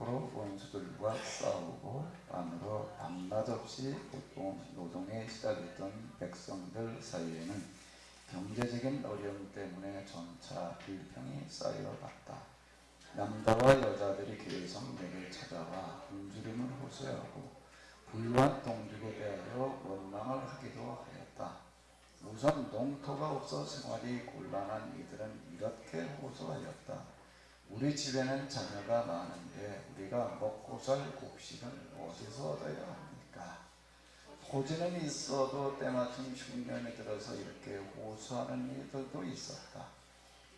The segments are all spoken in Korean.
거꾸로 원수들과 싸우고 안으로 밤낮 없이 노동에 시달렸던 백성들 사이에는 경제적인 어려움 때문에 점차 불평이 쌓여갔다. 남자와 여자들이 계속 내게 찾아와 굶주림을 호소하고 부유한 동족에 대하여 원망을 하기도 하였다. 우선 농토가 없어 생활이 곤란한 이들은 이렇게 호소하였다. 우리 집에는 자녀가 많은데 우리가 먹고 살 곡식은 어디서 얻어야 합니까? 토지는 있어도 때마침 흉년이 들어서 이렇게 호소하는 이들도 있었다.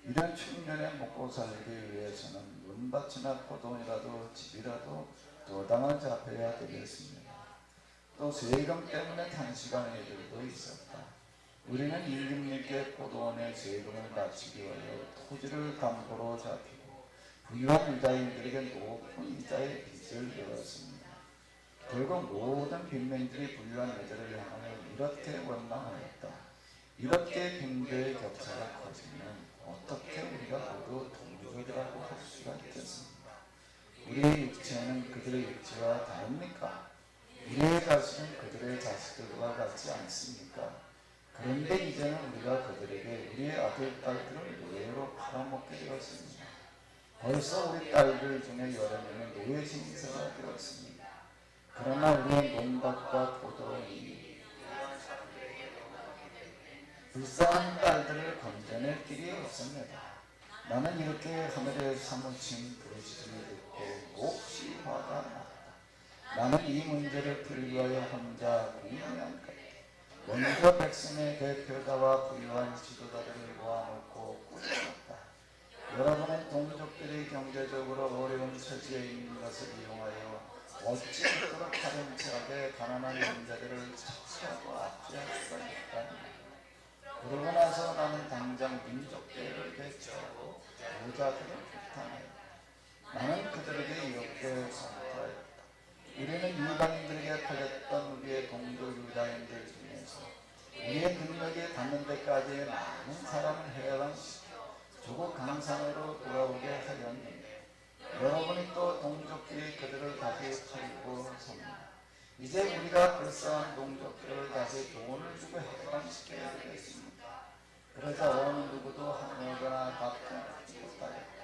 이런 흉년에 먹고 살기 위해서는 은밭이나 포도원이라도 집이라도 도당을 잡혀야 되겠습니다. 또 세금 때문에 단식하는 이들도 있었다. 우리는 임금님께 포도원의 세금을 바치기 위하여 토지를 담보로 잡히고 부유한 유다인들에게 높은 이자의 빚을 내었습니다. 결국 모든 빈민들이 부유한 이들을 향하여 이렇게 원망하였다. 이렇게 빈도의 격차가 커지면 어떻게 우리가 모두 동족이라고 할 수가 있겠습니까? 우리의 육체는 그들의 육체와 다릅니까? 우리의 자식은 그들의 자식들과 같지 않습니까? 그런데 이제는 우리가 그들에게 우리의 아들, 딸들을 노예로 팔아먹게 되었습니다. 벌써 우리 딸들 중에 여러 명은 노예 신세가 되었습니다. 그러나 우리의 농밭과 포도원이 불쌍한 딸들을 건져낼 길이 없습니다. 나는 이렇게 하늘에 사무친 부르짖음을 듣고 몹시 화가 났다. 나는 이 문제를 풀기 위하여 혼자 궁리한 것. 먼저 백성의 대표자와 부유한 지도자들을 모아놓고 꾸짖었다. 여러분은 동족들이 경제적으로 어려운 처지에 있는 것을 이용하여 어찌 그토록 파렴치하게 가난한 남자들을 착취하고 압제할 수가 있다니. 그러고 나서 나는 당장 민족대회를 배치하고 부자들을 비탄하였다. 나는 그들에게 이렇게 선포하였다. 우리는 이방인들에게 팔렸던 우리의 동족 유다인들 중에서 우리의 능력이 닿는 데까지 많은 사람을 해방시켜 조국 강산으로 돌아오게 하였는데 여러분이 또 동족끼리 그들을 다시 팔고 삽니다. 이제 우리가 불쌍한 동족들을 다시 돈을 주고 해방시켜야 되겠습니다. 그러자 어느 누구도 아무거나 답변하지 못하였다.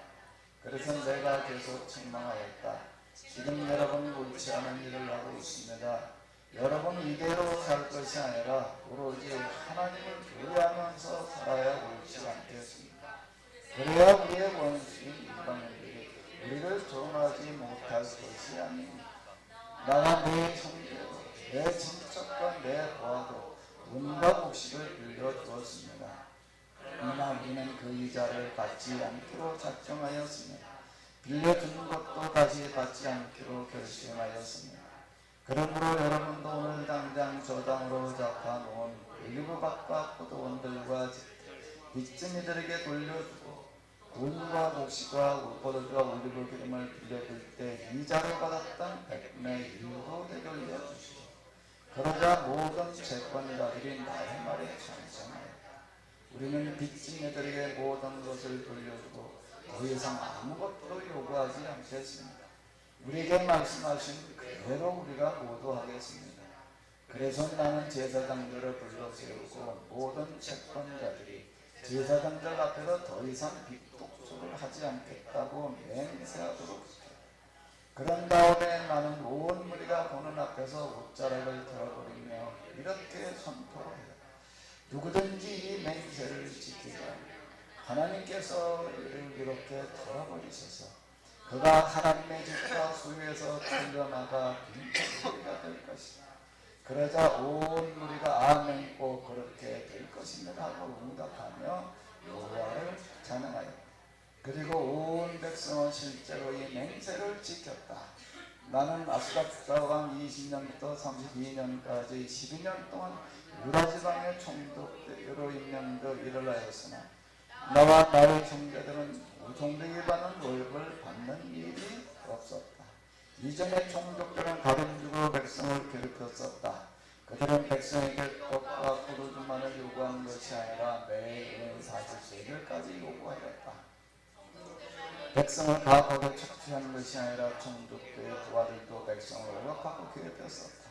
그래서 내가 계속 책망하였다. 지금 여러분 옳지 않은 일을 하고 있습니다. 여러분 이대로 살 것이 아니라 오로지 하나님을 경외하면서 살아야 옳지 않겠습니까? 그래야 우리의 원수인 이방인들이 우리를 조롱하지 못할 것이 아닙니다. 나와 내 형제도 내 친척과 내 부하도 온갖 곡식을 빌려주었습니다. 그러나 우리는 그 이자를 받지 않기로 작정하였습니다. 빌려준 것도 다시 받지 않기로 결심하였습니다. 그러므로 여러분도 오늘 당장 저당으로 잡아놓은 올리브밭과 포도원들과 빚쟁이들에게 돌려주고 돈과 곡식과 포도주와 올리브 기름을 빌려줄 때 이자로 받았던 100분의 1도 되돌려주시고 그러자 모든 채권자들이 나의 말에 찬성하였다. 우리는 빚쟁이들에게 모든 것을 돌려주고 더 이상 아무것도 요구하지 않겠습니다. 우리에게 말씀하신 그대로 우리가 모두 하겠습니다. 그래서 나는 제사장들을 불러 세우고 모든 채권자들이 제사장들 앞에서 더 이상 빚독소를 하지 않겠다고 맹세하도록 시켰다. 그런 다음에 나는 온 무리가 보는 앞에서 옷자락을 털어버리며 이렇게 선포했다. 누구든지 이 맹세를 지키자. 하나님께서 이를 이렇게 털어버리셔서 그가 하나님의 집과 수유에서 털려나가 빈소리가 될 것이다. 그러자 온 무리가 아멘 꼭 그렇게 될 것입니다 하고 응답하며 여호와를 찬양하였다. 그리고 온 백성은 실제로 이 맹세를 지켰다. 나는 아스가스다 왕 20년부터 32년까지 12년 동안 유다 지방의 총독으로 임명되어 일을 하였으나 나와 나의 형제들은 종들이 받는 월급을 받는 일이 없었다. 이전의 총독들은 가름주고 백성을 괴롭혔었다. 그들은 백성에게 떡과 포도주만을 요구한 것이 아니라 매일 40세겔까지 요구하였다. 백성을 가혹하게 착취하는 것이 아니라 총독들의 부하들도 백성을 억압하고 괴롭혔었다.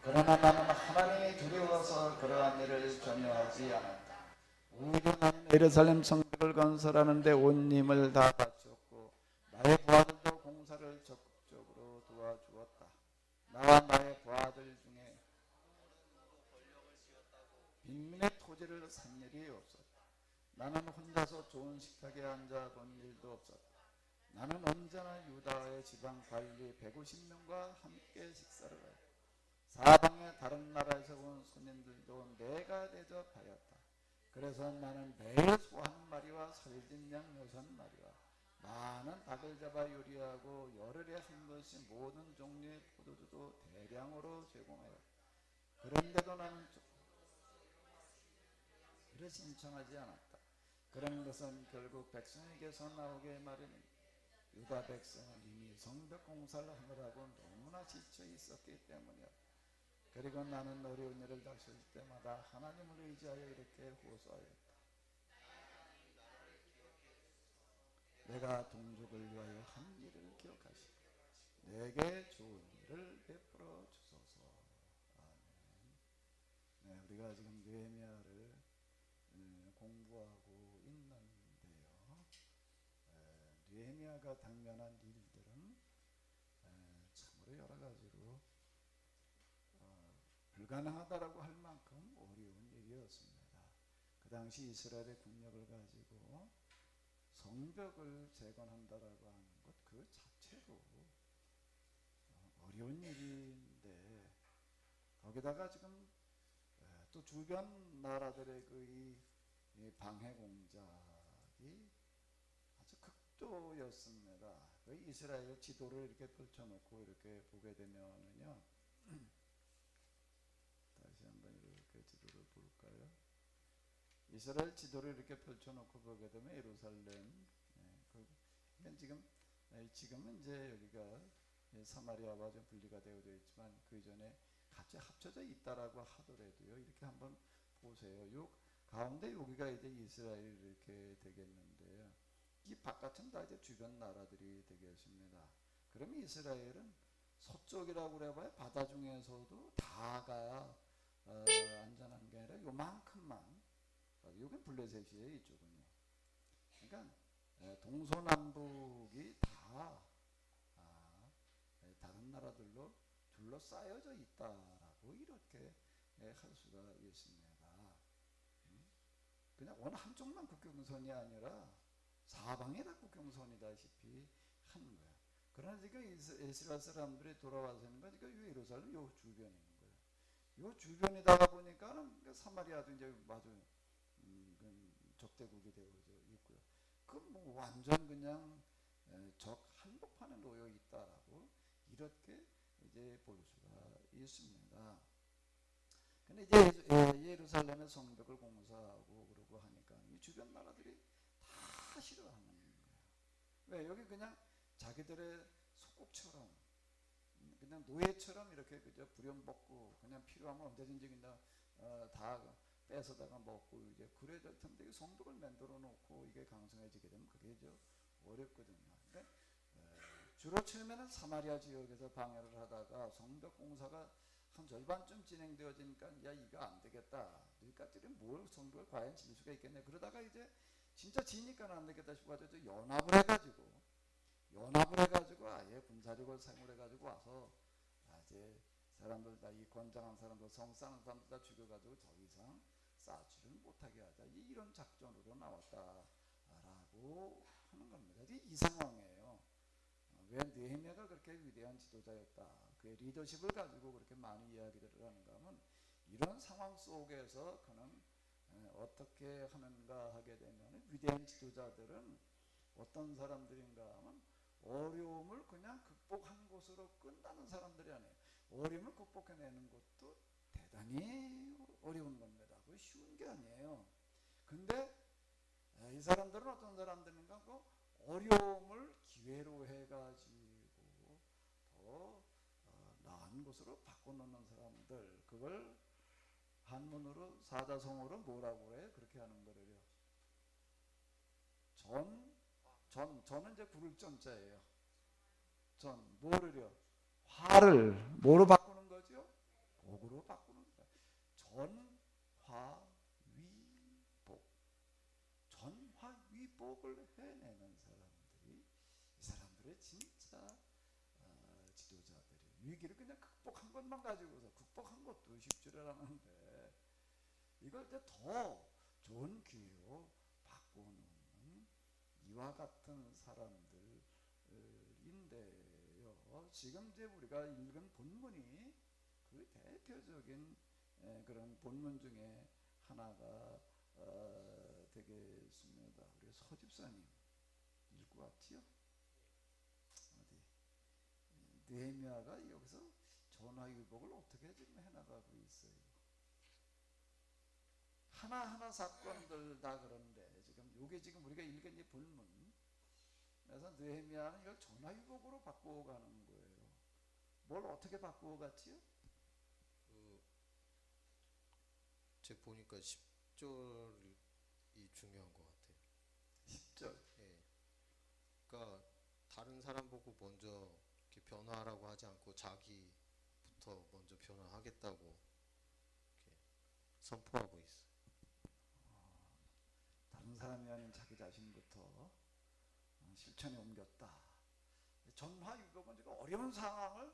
그러나 나는 하나님이 두려워서 그러한 일을 전혀 하지 않았다. 오히려 나는 예루살렘 성벽을 건설하는데 온 힘을 다 바쳤고 나의 부하들도 공사를 적극적으로 도와주었다. 나와 나의 부하들 중에 빈민의 토지를 산 일이 없었다. 나는 혼자서 좋은 식탁에 앉아 본 일도 없었다. 나는 언제나 유다의 지방 관리 150명과 함께 식사를 하였다. 사방의 다른 나라에서 온 손님들도 내가 대접하였다. 그래서 나는 매일 소 한 마리와 살진 양 6마리와 많은 닭을 잡아 요리하고 열흘에 한 번씩 모든 종류의 포도주도 대량으로 제공하였다. 그런데도 나는 이를 신청하지 않았다. 그런 것은 결국 백성에게서 나오게 마련입니다. 유다 백성은 이미 성벽 공사를 하느라고 너무나 지쳐 있었기 때문이었다. 그리고 나는 어려운 일을 닥칠 때마다 하나님을 의지하여 이렇게 호소하였다. 내가 동족을 위하여 한 일을 기억하시고 내게 좋은 일을 베풀어 주소서. 아멘. 네, 우리가 지금 느헤미야를 공부하고 있는데요. 느헤미야가 당면한 일들은 참으로 여러 가지로 불가능하다라고 할 만큼 어려운 일이었습니다. 그 당시 이스라엘의 국력을 가지고 성벽을 재건한다라고 하는 것 그 자체로 어려운 일인데 거기다가 지금 또 주변 나라들의 그 이 방해 공작이 아주 극도였습니다. 그 이스라엘 지도를 이렇게 펼쳐놓고 이렇게 보게 되면은요. 다시 한번 이렇게 지도를 볼까요? 이스라엘 지도를 이렇게 펼쳐놓고 보게 되면 예루살렘, 지금은 이제 여기가 사마리아와 좀 분리가 되어 있지만 그 전에 같이 합쳐져 있다라고 하더라도요. 이렇게 한번 보세요. 요 가운데 여기가 이제 이스라엘이 이렇게 되겠는데요. 이 바깥은 다 이제 주변 나라들이 되겠습니다. 그러면 이스라엘은 서쪽이라고 그래봐야 바다 중에서도 다가 안전한 게 아니라 요만큼만, 여긴 블레셋이에요. 이쪽은요. 그러니까 동서남북이 다 다른 나라들로 둘러싸여져 있다라고 이렇게 할 수가 있습니다. 그냥 어느 한쪽만 국경선이 아니라 사방이 다 국경선이다시피 하는 거야. 그러나 지금 이스라엘 사람들이 돌아와서 있는 건 지금 예루살렘 요 주변에 있는 거예요. 요 주변이다가 보니까 사마리아도 이제 마주 적대국이 되어져 있고요. 그 뭐 완전 그냥 적 한복판에 놓여 있다라고 이렇게 이제 볼 수가 있습니다. 근데 이제 예루살렘의 성벽을 공사하고 그러고 하니까 이 주변 나라들이 다 싫어하는 거예요. 왜? 여기 그냥 자기들의 속국처럼 그냥 노예처럼 이렇게 그저 부려먹고 그냥 필요하면 언제든지 그냥 다 뺏어다가 먹고 이제 그래야 될 텐데 성벽을 만들어 놓고 이게 강성해지게 되면 그게 좀 어렵거든요. 그러니까 주로 처음에는 사마리아 지역에서 방해를 하다가 성벽 공사가 한 절반쯤 진행되어지니까 야 이거 안 되겠다. 너희까지는 뭘 성벽을 과연 질 수가 있겠냐. 그러다가 이제 진짜 지니까 안 되겠다 싶어가지고 연합을 해가지고 아예 군사력을 사용해가지고 와서 이제 사람들 다 이 건장한 사람들 성 쌓는 사람들 다 죽여가지고 더 이상 쌓지를 못하게 하자. 이런 작전으로 나왔다라고 하는 겁니다. 이 상황이에요. 왜 느헤미야가 그렇게 위대한 지도자였다. 그의 리더십을 가지고 그렇게 많이 이야기를 하는가 하면 이런 상황 속에서 그는 어떻게 하는가 하게 되면 위대한 지도자들은 어떤 사람들인가 하면 어려움을 그냥 극복한 것으로 끝나는 사람들이 아니에요. 어려움을 극복해내는 것도 대단히 어려운 겁니다. 그게 쉬운 게 아니에요. 근데 이 사람들은 어떤 사람들인가 그 어려움을 기회로 해가지고 더 나은 것으로 바꿔놓는 사람들, 그걸 한문으로 사자성어로 뭐라고 해요? 그렇게 하는 거를요. 전은 이제 구를 전자예요. 뭐를요? 화를 뭐로 바꾸는 거죠? 복으로 바꾸는 거예요. 전화위복. 전화위복을 해내는 사람들이 이 사람들의 진짜 지도자들이에요. 위기를 그냥 극복한 것만 가지고서 극복한 것도 쉽지를 않은데 이걸 이제 더 좋은 기회로 바꿔놓는 이와 같은 사람들인데요. 지금 이제 우리가 읽은 본문이 그 대표적인 그런 본문 중에 하나가 되겠습니다. 우리 서집사님 읽고 왔지요? 어디 느헤미야가 여기서 전화위복을 어떻게 지금 해나가고 있어요. 하나하나 사건들 다 그런데 지금 요게 지금 우리가 읽은 이 본문 그래서 느헤미야는 이걸 전화위복으로 바꾸어가는 거예요. 뭘 어떻게 바꾸어갔지요? 제가 보니까 10절이 중요한 것 같아요. 10절. 예. 그러니까 다른 사람 보고 먼저 이렇게 변화하라고 하지 않고 자기부터 먼저 변화하겠다고 이렇게 선포하고 있어요. 다른 사람이 아닌 자기 자신부터 실천에 옮겼다. 전화위복은 지금 어려운 상황을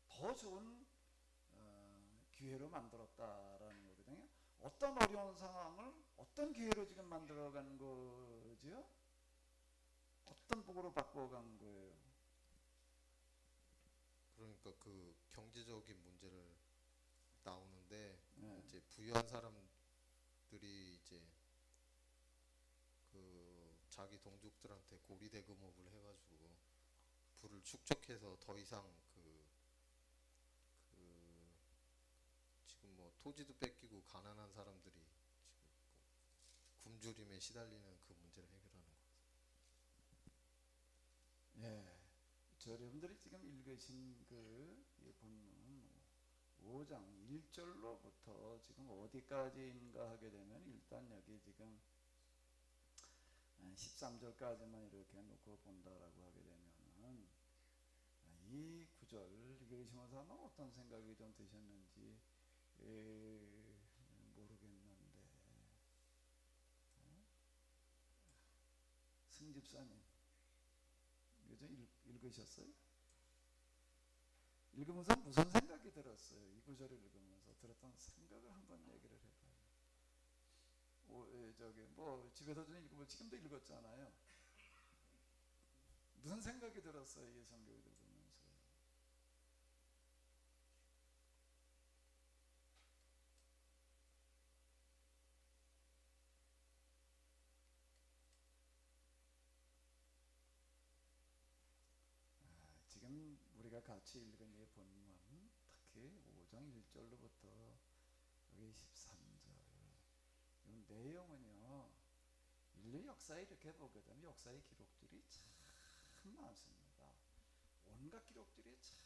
더 좋은 기회로 만들었다라는 거거든요. 어떤 어려운 상황을 어떤 기회로 지금 만들어간 거죠? 어떤 복으로 바꿔간 거예요? 그러니까 그 경제적인 문제를 나오는데 네. 이제 부유한 사람들이 이제 그 자기 동족들한테 고리대금업을 해가지고 부를 축적해서 더 이상 지금 뭐 토지도 뺏기고 가난한 사람들이 지금 굶주림에 시달리는 그 문제를 해결하는 것 같아요. 예. 여러분들이 지금 읽으신 그 본문 5장 1절로부터 지금 어디까지인가 하게 되면 일단 여기 지금 13절까지만 이렇게 놓고 본다라고 하게 되면은 이 구절 읽으시면서 아마 어떤 생각이 좀 드셨는지 모르겠는데 승집사님 이거 좀 읽으셨어요? 읽으면서 무슨 생각이 들었어요? 이 구절을 읽으면서 들었던 생각을 한번 얘기를 해봐요. 저기 뭐 집에서 좀 읽고 지금도 읽었잖아요. 무슨 생각이 들었어요? 이 성경을 읽으면서. 지금 우리가 같이 읽은 이 본문 특히 5장 1절로부터 여기 13절 이 내용은요 인류 역사에 이렇게 보게 되면 역사의 기록들이 참 많습니다. 온갖 기록들이 참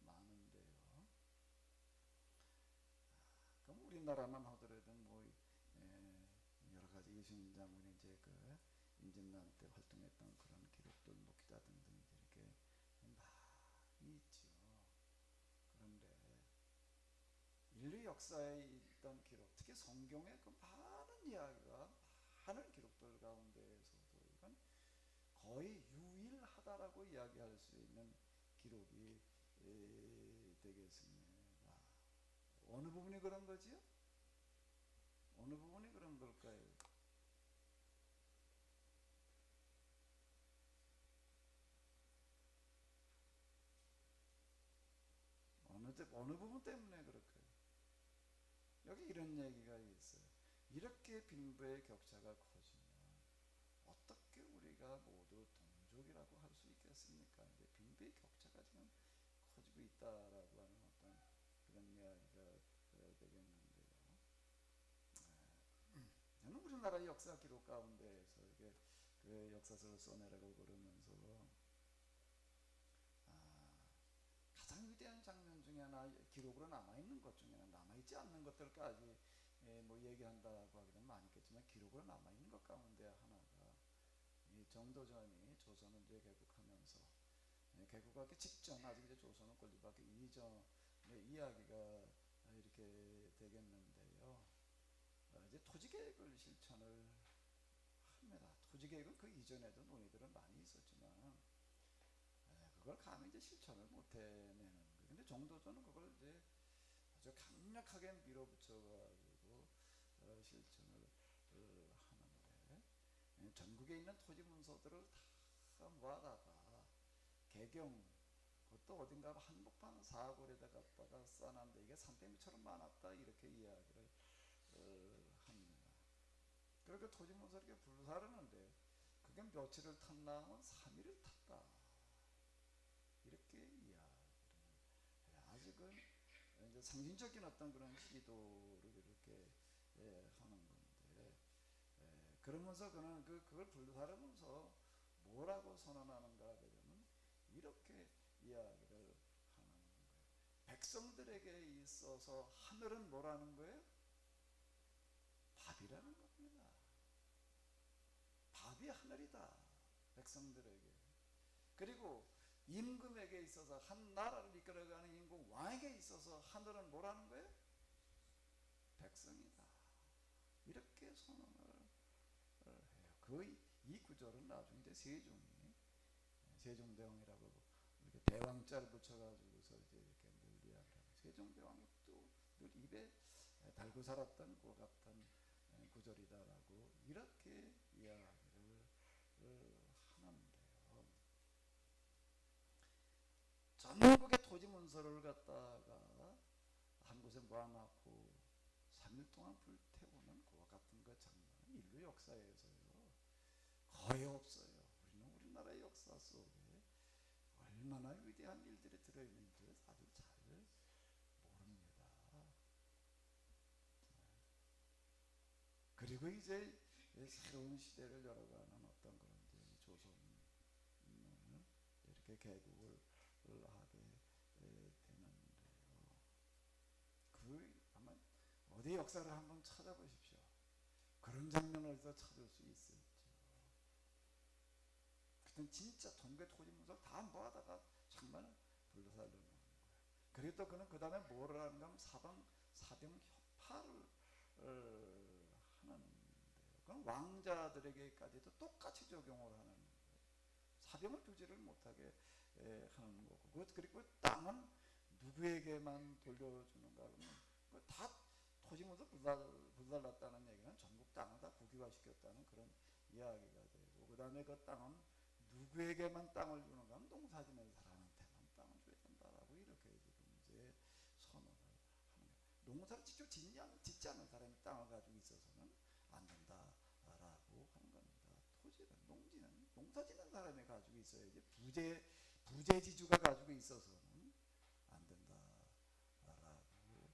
많은데요. 그럼 우리나라만 하더라도 뭐 여러 가지 예수님 장군이 이제 그 임진왜란 때 활동했던 그런 기록들 뭐 기타 등등 이렇게 많이 있죠. 그런데 인류 역사에 있던 기록, 특히 성경의 그 많은 이야기가 많은 기록들 가운데에서도 이건 거의 유일하다라고 이야기할 수 있는 기록이 되겠습니다. 어느 부분이 그런 거지요? 어느 부분이 그런 걸까요? 어느 부분 때문에 그럴까요? 여기 이런 얘기가 있어요. 이렇게 빈부의 격차가 커지면 어떻게 우리가 모두 동족이라고 할 수 있겠습니까? 이제 빈부의 격차가 지금 커지고 있다라고 하는 어떤 그런 이야기가 되겠는데요. 저는 우리나라의 역사 기록 가운데에서 이게 그 역사서를 써내라고 그러면서 가장 위대한 장면 중에 하나, 기록으로 남아있는 것 중에 하나, 남아있지 않는 것들까지 뭐 얘기한다고 하게 되면 많겠지만 기록으로 남아있는 것 가운데 하나가 이 정도전이 조선은 이제 개국하면서 개국하기 직전 아직 이제 조선은 건립하기 이전의 이야기가 이렇게 되겠는데요. 이제 토지 계획을 실천을 합니다. 토지 계획은 그 이전에도 논의들은 많이 있었지만 그걸 감히 이제 실천을 못 해내는 거예요. 근데 정도전은 그걸 이제 아주 강력하게 밀어붙여가지고 실천을 하는데 전국에 있는 토지 문서들을 다 모아다가 개경 그것도 어딘가 한복판 사골에다 갖다가 써놨는데 이게 산더미처럼 많았다 이렇게 이야기를 합니다. 그렇게 토지 문서를 이렇게 불사르는데 그게 며칠을 탔나 하면 3일을 탔다 이렇게 이야기를 아직은 이제 상징적인 어떤 그런 시도를 이렇게 하는 건데 그러면서 그는 그걸 불사르면서 뭐라고 선언하는가 하면 이렇게 이야기를 하는 거예요. 백성들에게 있어서 하늘은 뭐라는 거예요? 밥이라는 겁니다. 밥이 하늘이다. 백성들에게. 그리고 임금에게 있어서 한 나라를 이끌어가는 임금 왕에게 있어서 하늘은 뭐라는 거예요? 백성이다. 이렇게 선언을 해요. 이 구절은 나중에 이제 세종대왕이라고 이렇게 대왕자를 붙여가지고서 이제 이렇게 늘 이야기를 하고 세종대왕이 또 늘 입에 달고 살았던 것 같은 구절이다라고 이렇게 이야기를 하는데요. 전국의 토지 문서를 갖다가 한 곳에 모아놓고 3일 동안 불태우는 그와 같은 그 장면은 인류 역사에서요 거의 없어요. 우리는 우리나라의 역사 속에 얼마나 위대한 일들이 들어있는지 아주 잘 모릅니다. 그리고 이제 새로운 시대를 열어가는 어떤 그런 이제 조선을 이렇게 개국을 하게 되는데요. 아마 어디 역사를 한번 찾아보십시오. 그런 장면을 어디서 찾을 수 있을지. 그땐 진짜 전국의 토지 문서 다 모아다가 정말 불러살려놓은 거예요. 그리고 또 그는 그 다음에 뭐를 하는가 하면 사병 협파를 하는데요. 그건 왕자들에게까지도 똑같이 적용을 하는 거예요. 사병을 규제를 못하게 하는 거고 그리고 땅은 누구에게만 돌려주는가 하면 다 토지 문서 불살랐다는 얘기는 전국 땅을 다 국유화시켰다는 그런 이야기가 되고 그 다음에 그 땅은 누구에게만 땅을 주는가 하면 농사짓는 사람한테만 땅을 줘야 된다라고 이렇게 지금 이제 선언을 하는 거예요. 농사를 직접 짓지 않는 사람이 땅을 가지고 있어서는 안 된다라고 하는 겁니다. 토지는 농지는 농사짓는 사람이 가지고 있어야지 부재지주가 가지고 있어서는 안 된다라고 하는 거예요.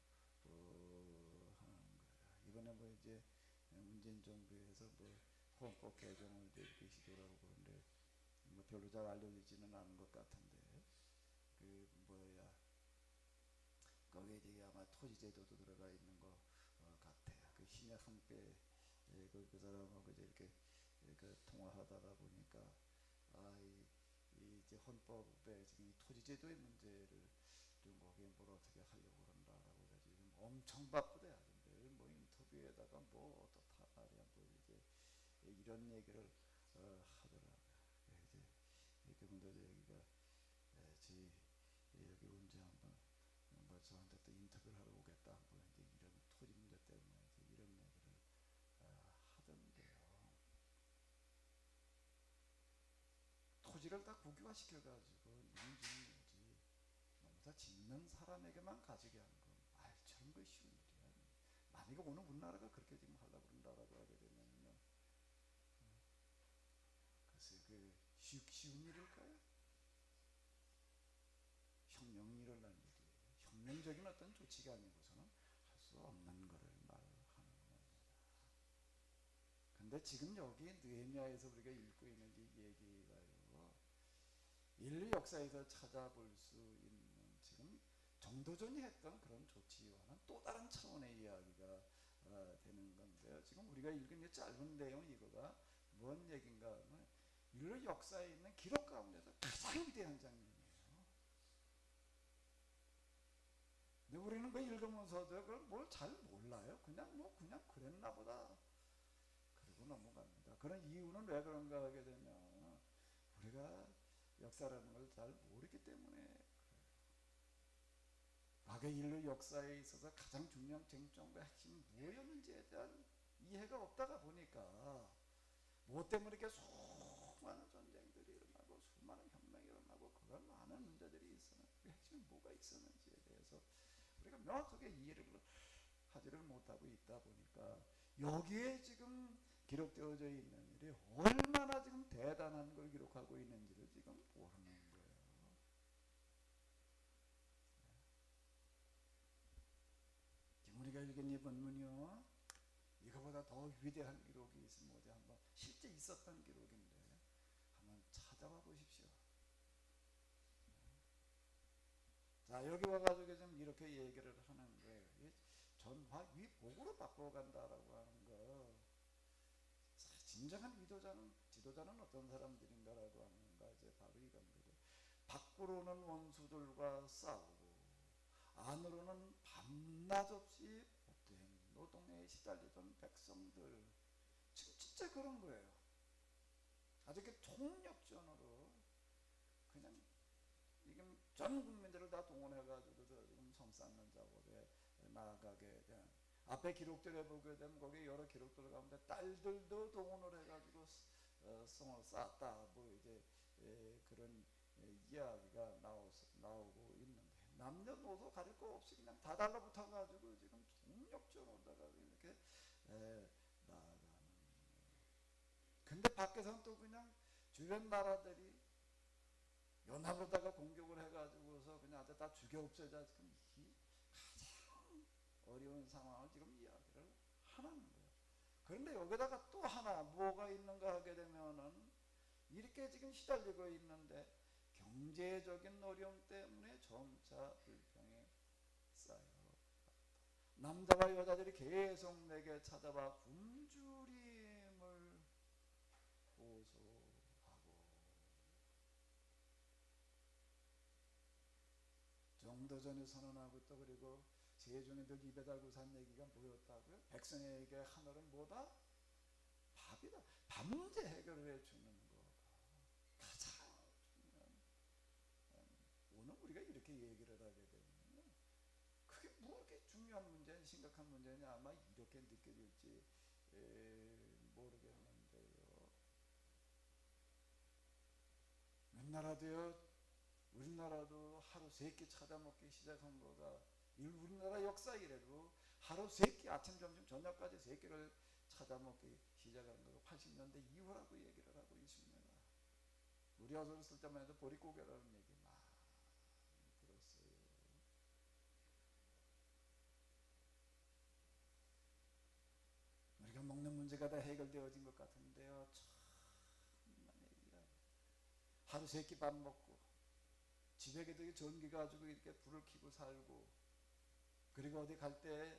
이번에 뭐 이제 문재인 정부에서 뭐 헌법 개정을 이렇게 시도를 하고 그런데 뭐 별로 잘 알려지지는 않은 것 같은데 거기에 이제 아마 토지제도도 들어가 있는 것 같아요. 그 신의 한배 그 사람하고 이제 이렇게 통화하다가 보니까 이제 헌법에 지금 이 토지제도의 문제를 좀 거기에 뭘 어떻게 하려고 그런다라고 해서 지금 엄청 바쁘대요. 늘 뭐 인터뷰에다가 뭐 어떻다 말이야 뭐 이제 이런 얘기를 하더라고요. 이제 그분들 얘기가 여기 언제 한번 뭐 저한테 또 인터뷰를 하러 오겠다 한번 이제 이런 토지 문제 때문에 이제 이런 얘기를 하던데요. 토지를 다 국유화시켜가지고 농지 농사 짓는 사람에게만 가지게 하는 건 말처럼 그 쉬운 일이야. 만약에 오늘 우리나라가 그렇게 지금 하려고 그런다라고 하게 되면요, 글쎄 쉬운 일일까요? 혁명이 일어날 일이에요. 혁명적인 어떤 조치가 아니고서는 할 수 없는 것을 말하는 겁니다. 근데 지금 여기 느헤미야에서 우리가 읽고 있는 이 얘기가요, 인류 역사에서 찾아볼 수 있는 지금 정도전이 했던 그런 조치와는 또 다른 차원의 이야기가 되는 건데요. 지금 우리가 읽은 이 짧은 내용 이거가 뭔 얘기인가 하면 인류 역사에 있는 기록 가운데서 가장 위대한 장면이에요. 근데 우리는 그 읽으면서도 그걸 뭘 잘 몰라요. 그냥 그랬나 보다 그러고 넘어갑니다. 그런 이유는 왜 그런가 하게 되면 우리가 역사라는 걸 잘 모르기 때문에 그래요. 과거 인류 역사에 있어서 가장 중요한 쟁점과 핵심이 무엇이었는지에 대한 이해가 없다가 보니까 무엇 때문에 이렇게 수많은 전쟁들이 일어나고 수많은 혁명이 일어나고 그런 많은 문제들이 있었는지 그 핵심이 뭐가 있었는지에 대해서 우리가 명확하게 이해를 하지를 못하고 있다 보니까 여기에 지금 기록되어져 있는 일이 얼마나 지금 대단한 걸 기록하고 있는지를 지금 모르는 거예요. 지금 우리가 읽은 이 본문이요, 이거보다 더 위대한 기록이 있으면 어디 한번 실제 있었던 기록인데 한번 찾아봐 보십시오. 자, 여기 와가지고 좀 이렇게 얘기를 하는 거예요. 전화 위복으로 바꿔간다라고 하는 거. 진정한 지도자는 어떤 사람들인가라고 하는 거 이제 바로 이겁니다. 밖으로는 원수들과 싸우고 안으로는 밤낮 없이 보행 노동에 시달리던 백성들. 지금 진짜 그런 거예요. 아주 이렇게 통역전으로 그냥 지금 전 국민들을 다 동원해가지고 지금 성 쌓는 작업에 나아가게 된, 앞에 기록들에 보게 되면 거기 여러 기록들 가운데 딸들도 동원을 해가지고 성을 쌓았다 뭐 이제 그런 이야기가 나오고 있는데, 남녀노소 가릴 거 없이 그냥 다 달라붙어가지고 지금 통역전으로다가 이렇게 나아가는. 근데 밖에서는 또 그냥 주변 나라들이 연합으로다가 공격을 해가지고서 그냥 아주 다 죽여 없애자, 지금 가장 어려운 상황을 지금 이야기를 하는 거예요. 그런데 여기다가 또 하나 뭐가 있는가 하게 되면은 이렇게 지금 시달리고 있는데 경제적인 어려움 때문에 점차 불평이 쌓여. 남자와 여자들이 계속 내게 찾아와 굶주림을 호소하고, 정도전에 선언하고 또 그리고 세종이들 입에 달고 산 얘기가 뭐였다고요? 백성에게 하늘은 뭐다? 밥이다. 밤새 해결을 해주는 거가 가장 중요한. 오늘 우리가 이렇게 얘기를 하게 되면 그게 뭐 이렇게 중요한 문제냐, 심각한 문제냐 아마 이렇게 느껴질지 모르겠는데요. 우리나라도 하루 3끼 찾아먹기 시작한 거가 우리나라 역사 이래로 하루 3끼, 아침 점심 저녁까지 3끼를 찾아먹기 시작한 거가 80년대 이후라고 얘기를 하고 있습니다. 우리 어렸을 때만 해도 보릿고개라는 얘기 많이 들었어요. 우리가 먹는 문제가 다 해결되어진 것 같은데요, 천만의 얘기야. 하루 3끼 밥 먹고 집에도 전기 가지고 이렇게 불을 켜고 살고, 그리고 어디 갈 때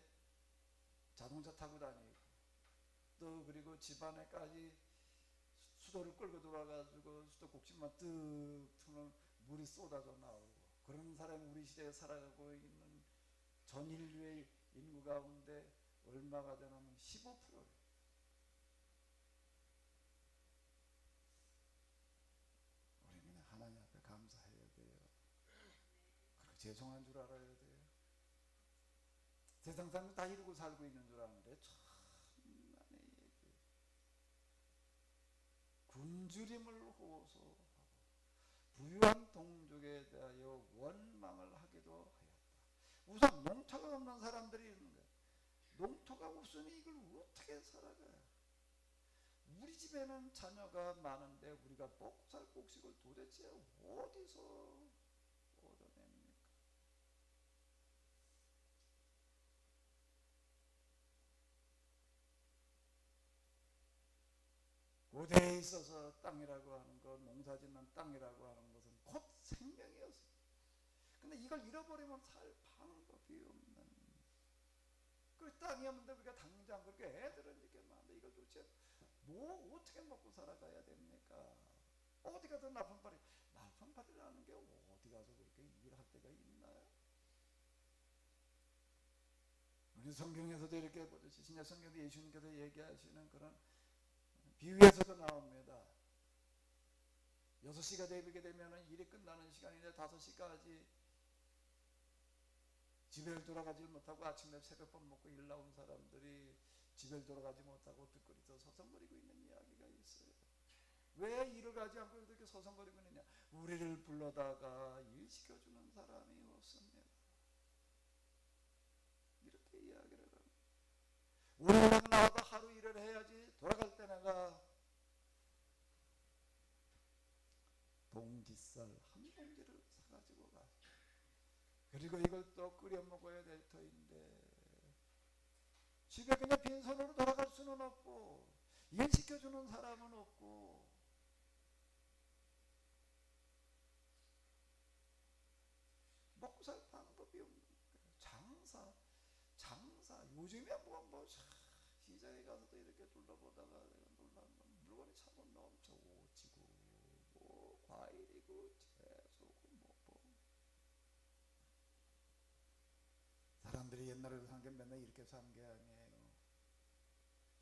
자동차 타고 다니고, 또 그리고 집안에까지 수도를 끌고 들어와가지고 수도 꼭지만 뜩 트면 물이 쏟아져 나오고, 그런 사람이 우리 시대에 살아가고 있는 전 인류의 인구 가운데 얼마가 되냐면 15%예요. 우리는 하나님 앞에 감사해야 돼요. 그리고 죄송한 줄 알아야 돼요. 세상 사람들 다 이루고 살고 있는 줄 아는데 천만의 얘기. 굶주림을 호소하고 부유한 동족에 대하여 원망을 하기도 하였다. 우선 농토가 없는 사람들이 있는 거예요. 농토가 없으니 이걸 어떻게 살아가요? 우리 집에는 자녀가 많은데 우리가 먹고 살 곡식을 도대체 어디서 얻어냅니까? 고대에 있어서 땅이라고 하는 것, 농사짓는 땅이라고 하는 것은 곧 생명이었어요. 근데 이걸 잃어버리면 살 방법이 없는, 그 땅이 없는데 우리가 당장 그렇게 애들은 이렇게 많은데 이걸 도대체 뭐 어떻게 먹고 살아가야 됩니까? 어디 가서 나쁜팔이라는 게 어디 가서 그렇게 일할 때가 있나요? 우리 성경에서도 이렇게 보듯이 신약 성경도 예수님께서 얘기하시는 그런 비유에서도 나옵니다. 6시가 되게 되면 일이 끝나는 시간인데 5시까지 집에 돌아가지 못하고 아침에 새벽밥 먹고 일 나온 사람들이 집에 돌아가지 못하고 뒷거리에서 서성거리고 있는 이야기가 있어요. 왜 일을 가지 않고 이렇게 서성거리고 있느냐? 우리를 불러다가 일 시켜주는 사람이 없습니다. 이렇게 이야기를 합니다. 우리는 나와도 하루 일을 해야지 돌아갈 때 내가 봉지쌀 한 봉지를 사가지고 가. 그리고 이걸 또 끓여 먹어야 될 터인데 집에 그냥 빈손으로 돌아갈 수는 없고 일 시켜주는 사람은 없고 먹고 살 방법이 없는 거예요. 장사 요즘에 뭐 시장에 가서도 이렇게 둘러보다가 내가 놀란 건 물건이 참 넘쳐 오지고 뭐 과일이고 채소고 뭐 사람들이 옛날에 산 게 맨날 이렇게 산 게 아니에요.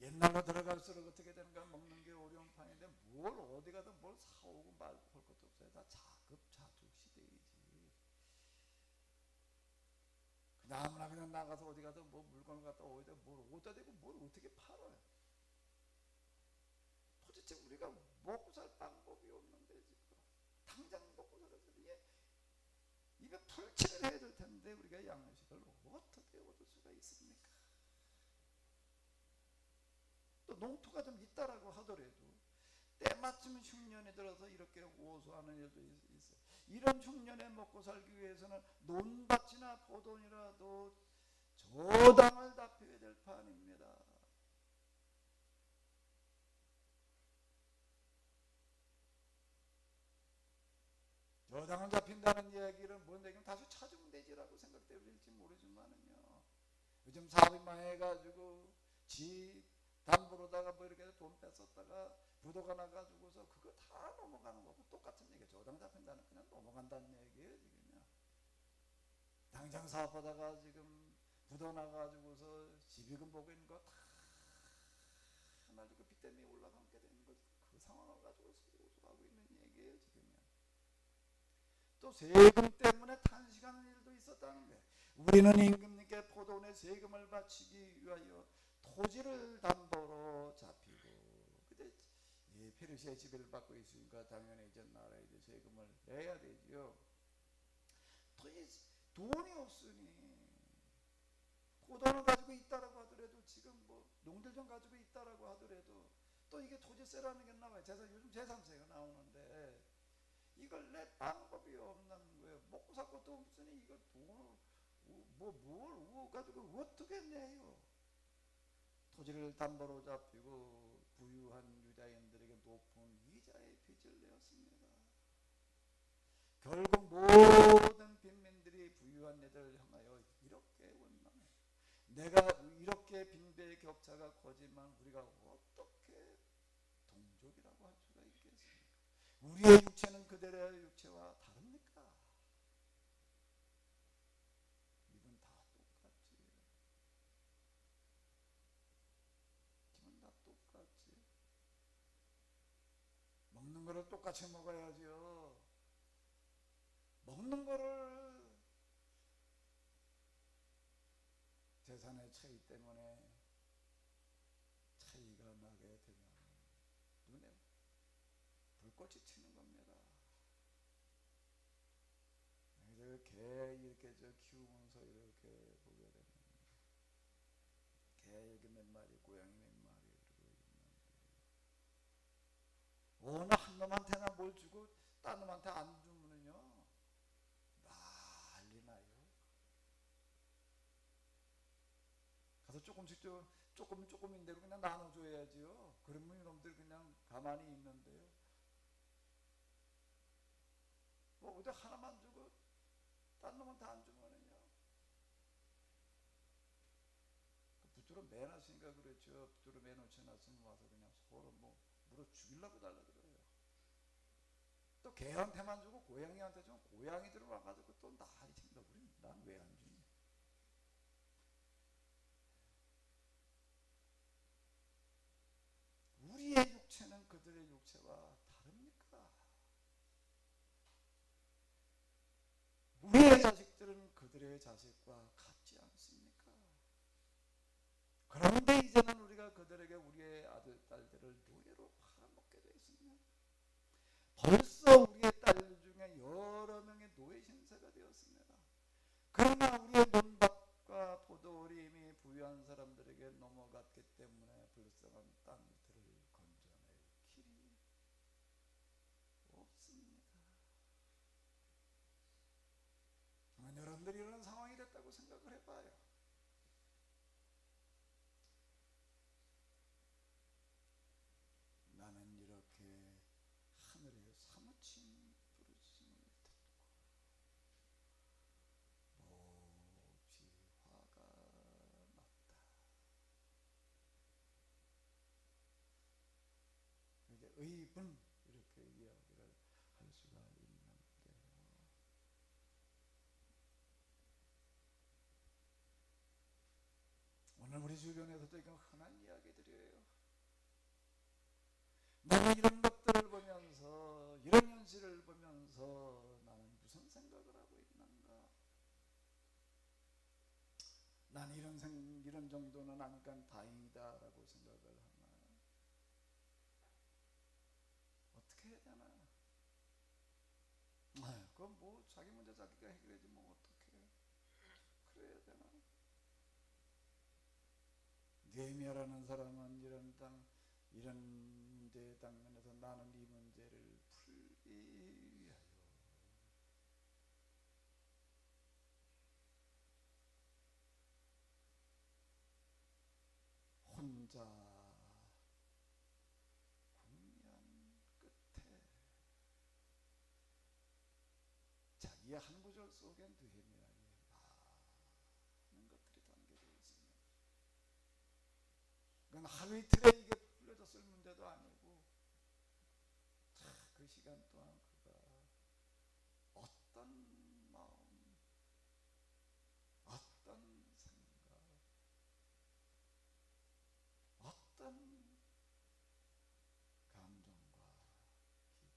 옛날로 들어갈수록 어떻게 되는가 먹는 게 어려운 판인데 뭘 어디 가든 뭘 사오고 말고 할 것도 없어요. 다 자급자족 시대이지. 아무나 그냥 나가서 어디 가서 뭐 물건을 갖다 어디다 뭘 어디다 대고 뭘 어떻게 팔아요. 도대체 우리가 먹고 살 방법이 없는데 지금 당장 먹고 살아서 입에 풀칠을 해야 될 텐데 우리가 양식을 어떻게 얻을 수가 있습니까? 또 농토가 좀 있다라고 하더라도 때마침 흉년에 들어서 이렇게 오수하는 일도 있어요. 이런 흉년에 먹고 살기 위해서는 논밭이나 포돈이라도 저당을 답해야 될 판입니다. 저당을 잡힌다는 이야기는 뭔데? 다시 찾으면 되지라고 생각될지 모르지만은요. 요즘 사업이 망해가지고 지 담보로다가 뭐 이렇게 돈 뺐었다가 부도가 나가지고서 그거 다 넘어가는 거고 똑같은 얘기예요. 저당 잡힌다는 그냥 넘어간다는 얘기예요. 지금요. 당장 사업하다가 지금 부도 나가지고서 집이금 보고 있는 거 다 하나 지금 빚 때문에 올라가게 되는 거 그 상황을 가지고 소소하고 있는 얘기예요. 지금요. 또 세금 때문에 탄식하는 일도 있었다는 거예요. 우리는 임금님께 포도원에 세금을 바치기 위하여 토지를 담보로 잡히고 근데 페르시아의 지배를 받고 있으니까 당연히 이제 나라에 이제 세금을 내야 되죠. 돈이 없으니 포도원을 가지고 있다라고 하더라도 지금 뭐 농들좀 가지고 있다라고 하더라도 또 이게 토지세라는 게 나와요. 요즘 재산세가 나오는데 이걸 낼 방법이 없는 거예요. 먹고 살 것도 없으니 이거 돈을 뭘 가지고 어떻게 내요? 토지를 담보로 잡히고 부유한 유다인들에게 높은 이자의 빚을 내었습니다. 결국 모든 빈민들이 부유한 애들 향하여 이렇게 원망해. 내가 이렇게 빈배의 격차가 커지만 우리가 어떻게 동족이라고 할 수가 있겠습니까? 우리의 육체는 그들의 육체와 다릅니까? 이건 다 똑같지. 기분 다 똑같지. 먹는 거를 똑같이 먹어야죠. 먹는 거를 재산의 차이 때문에 차이가 나게 되면 눈에 불꽃이 튀는 겁니다. 개 이렇게 키우면서 이렇게 보게 되면 개 여기 몇 마리, 고양이 몇 마리 그러고 있는데 어느 한 놈한테나 뭘 주고 딴 놈한테 안 주면은요 난리 나요. 가서 조금인 대로 그냥 나눠줘야지요. 그러면 이놈들 그냥 가만히 있는데요. 뭐 어디 하나만 주고 딴 놈한테 안 주면은요. 붙들어 매놨으니까 그렇죠. 붙들어 매놓지 않았으면 와서 그냥 서로 뭐 물어 죽이려고 달라 그래요. 또 개한테만 주고 고양이한테 주면 고양이들은 와가지고 또 난리 칩니다. 우리 난 왜 안 주니? 우리의 육체는 그들의 육체와 다릅니까? 우리의 자식들은 그들의 자식과 같지 않습니까? 그런데 이제는 우리가 그들에게 우리의 아들, 딸들을 노예로 팔아먹게 되어 있습니다. 벌써 우리의 딸 중에 여러 명의 노예 신세가 되었습니다. 그러나 우리의 논밭과 포도원이 이미 부유한 사람들에게 넘어갔기 때문에 불쌍한 땅들을 건져낼 길이 없습니다. 여러분들이 이런 상황이 됐다고 생각을 해봐요. 나는 이렇게 하늘에 사무친 부르짖음을 듣고 몹시 화가 났다. 이제 의분 이렇게 이야기를 할 수가 있는데요. 오늘 우리 주변에서도 이건 흔한 이야기들이에요. 나는 이런 것들을 보면서 이런 현실을 보면서 나는 무슨 생각을 하고 있는가? 나는 이런 정도는 아니까 다행이다라고 생각을 하나? 어떻게 해야 되나? 그건 뭐 자기 문제 자기가 해결해야지 뭐 어떻게 그래야 되나? 느헤미야라는 사람은 이런 문제의 당면에서 나는 이 문제를 풀기 위하여 혼자 국면 끝에 자기의 한 구절 속에 느헤미야의 많은 것들이 담겨져 있습니다. 그건 하루 이틀에 이게 풀려졌을 문제도 아니고 그 시간 동안 그가 어떤 마음, 어떤 생각, 어떤 감정과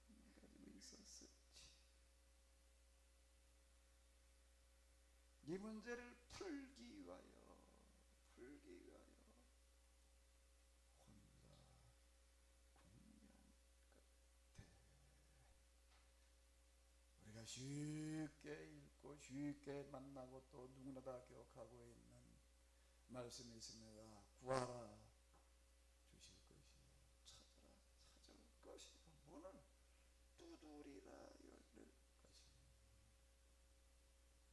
기분을 가지고 있었을지 이 문제를 풀기 위하여 혼자 국면 끝에 우리가 쉽게 읽고 쉽게 만나고 또 누구나 다 기억하고 있는 말씀이 있습니다. 구하라 주실 것이요 찾으라 찾을 것이요 문을 두드리라 열릴 것이요.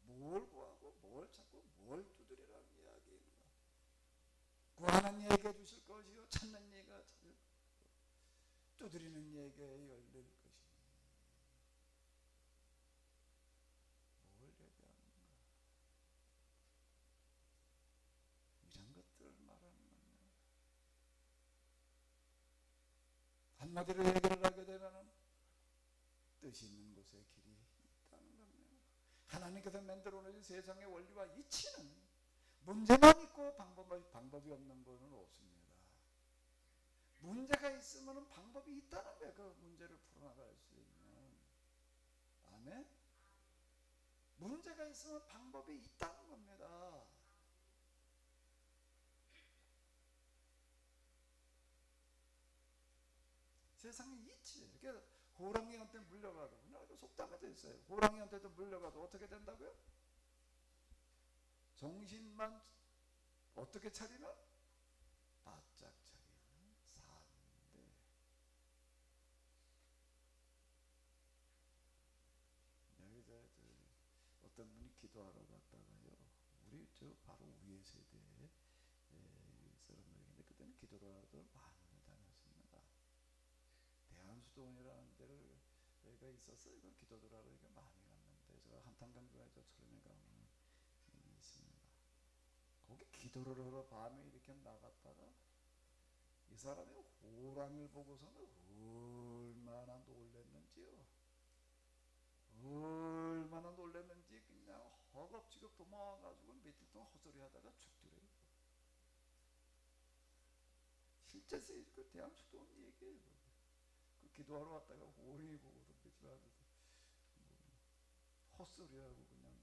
뭘 구하고 뭘 찾고 뭘 두드리라는 이야기인가? 구하는 이에게 주실 것이요 찾는 이가 찾을 것이요 두드리는 이에게 열릴 것이니 뭘 얘기하는가? 이런 것들을 말하는 겁니다. 한마디로 얘기를 하게 되면 뜻이 있는 곳에 길이 있다는 겁니다. 하나님께서 만들어 놓으신 세상의 원리와 이치는 문제만 있고 방법이 없는 것은 없습니다. 문제가 있으면 방법이 있다는 거예요. 그 문제를 풀어나갈 수 있는. 아멘. 문제가 있으면 방법이 있다는 겁니다. 세상에 있지. 그러니까 호랑이한테 물려가도 속담에도 있어요. 호랑이한테도 물려가도 어떻게 된다고요? 정신만 어떻게 차리면? 바짝 차리면 산대. 여기서 어떤 분이 기도하러 갔다가요. 우리 바로 위에 세대의 사람들인데 그때는 기도를 하러 많이 다녔습니다. 대한수도원이라는 데가 있었어요. 이건 기도를 하러 많이 갔는데 제가 한탄강변에 철원에 가면 있습니다. 거기 기도를 하러 밤에 이렇게 나갔다가 이 사람이 호랑이를 보고서는 얼마나 놀랐는지요. 얼마나 놀랐는지 그냥 허겁지겁 도망와가지고 며칠 동안 헛소리하다가 죽더래요. 실제 그 대학 축도원 얘기예요. 그 기도하러 왔다가 오리 보고도 며칠 아주 헛소리하고 그냥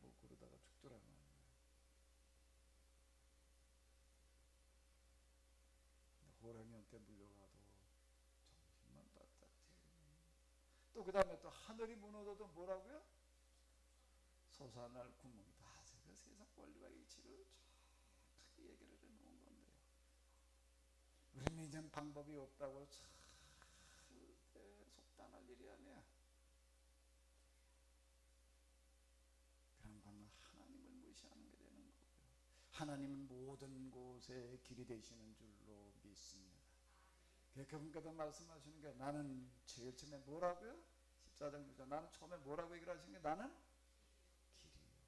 뭐 그러다가 죽더라 말이에요. 호랑이한테 물려가도 정신만 따뜻해. 또 그 다음에 또 하늘이 무너져도 뭐라고요? 솟아날 구멍이다. 그 세상 원리와 이치를 정확하게 얘기를 해놓은 건데요. 우리는 이젠 방법이 없다고 속단할 일이 아니야. 그런 방법 하나님을 무시하는 게 되는 거고요. 하나님은 모든 곳에 길이 되시는 줄로 믿습니다. 그러니까 말씀하시는 게 나는 제일 처음에 뭐라고요? 14장 6절 나는 처음에 뭐라고 얘기를 하시는 게 나는 길이요.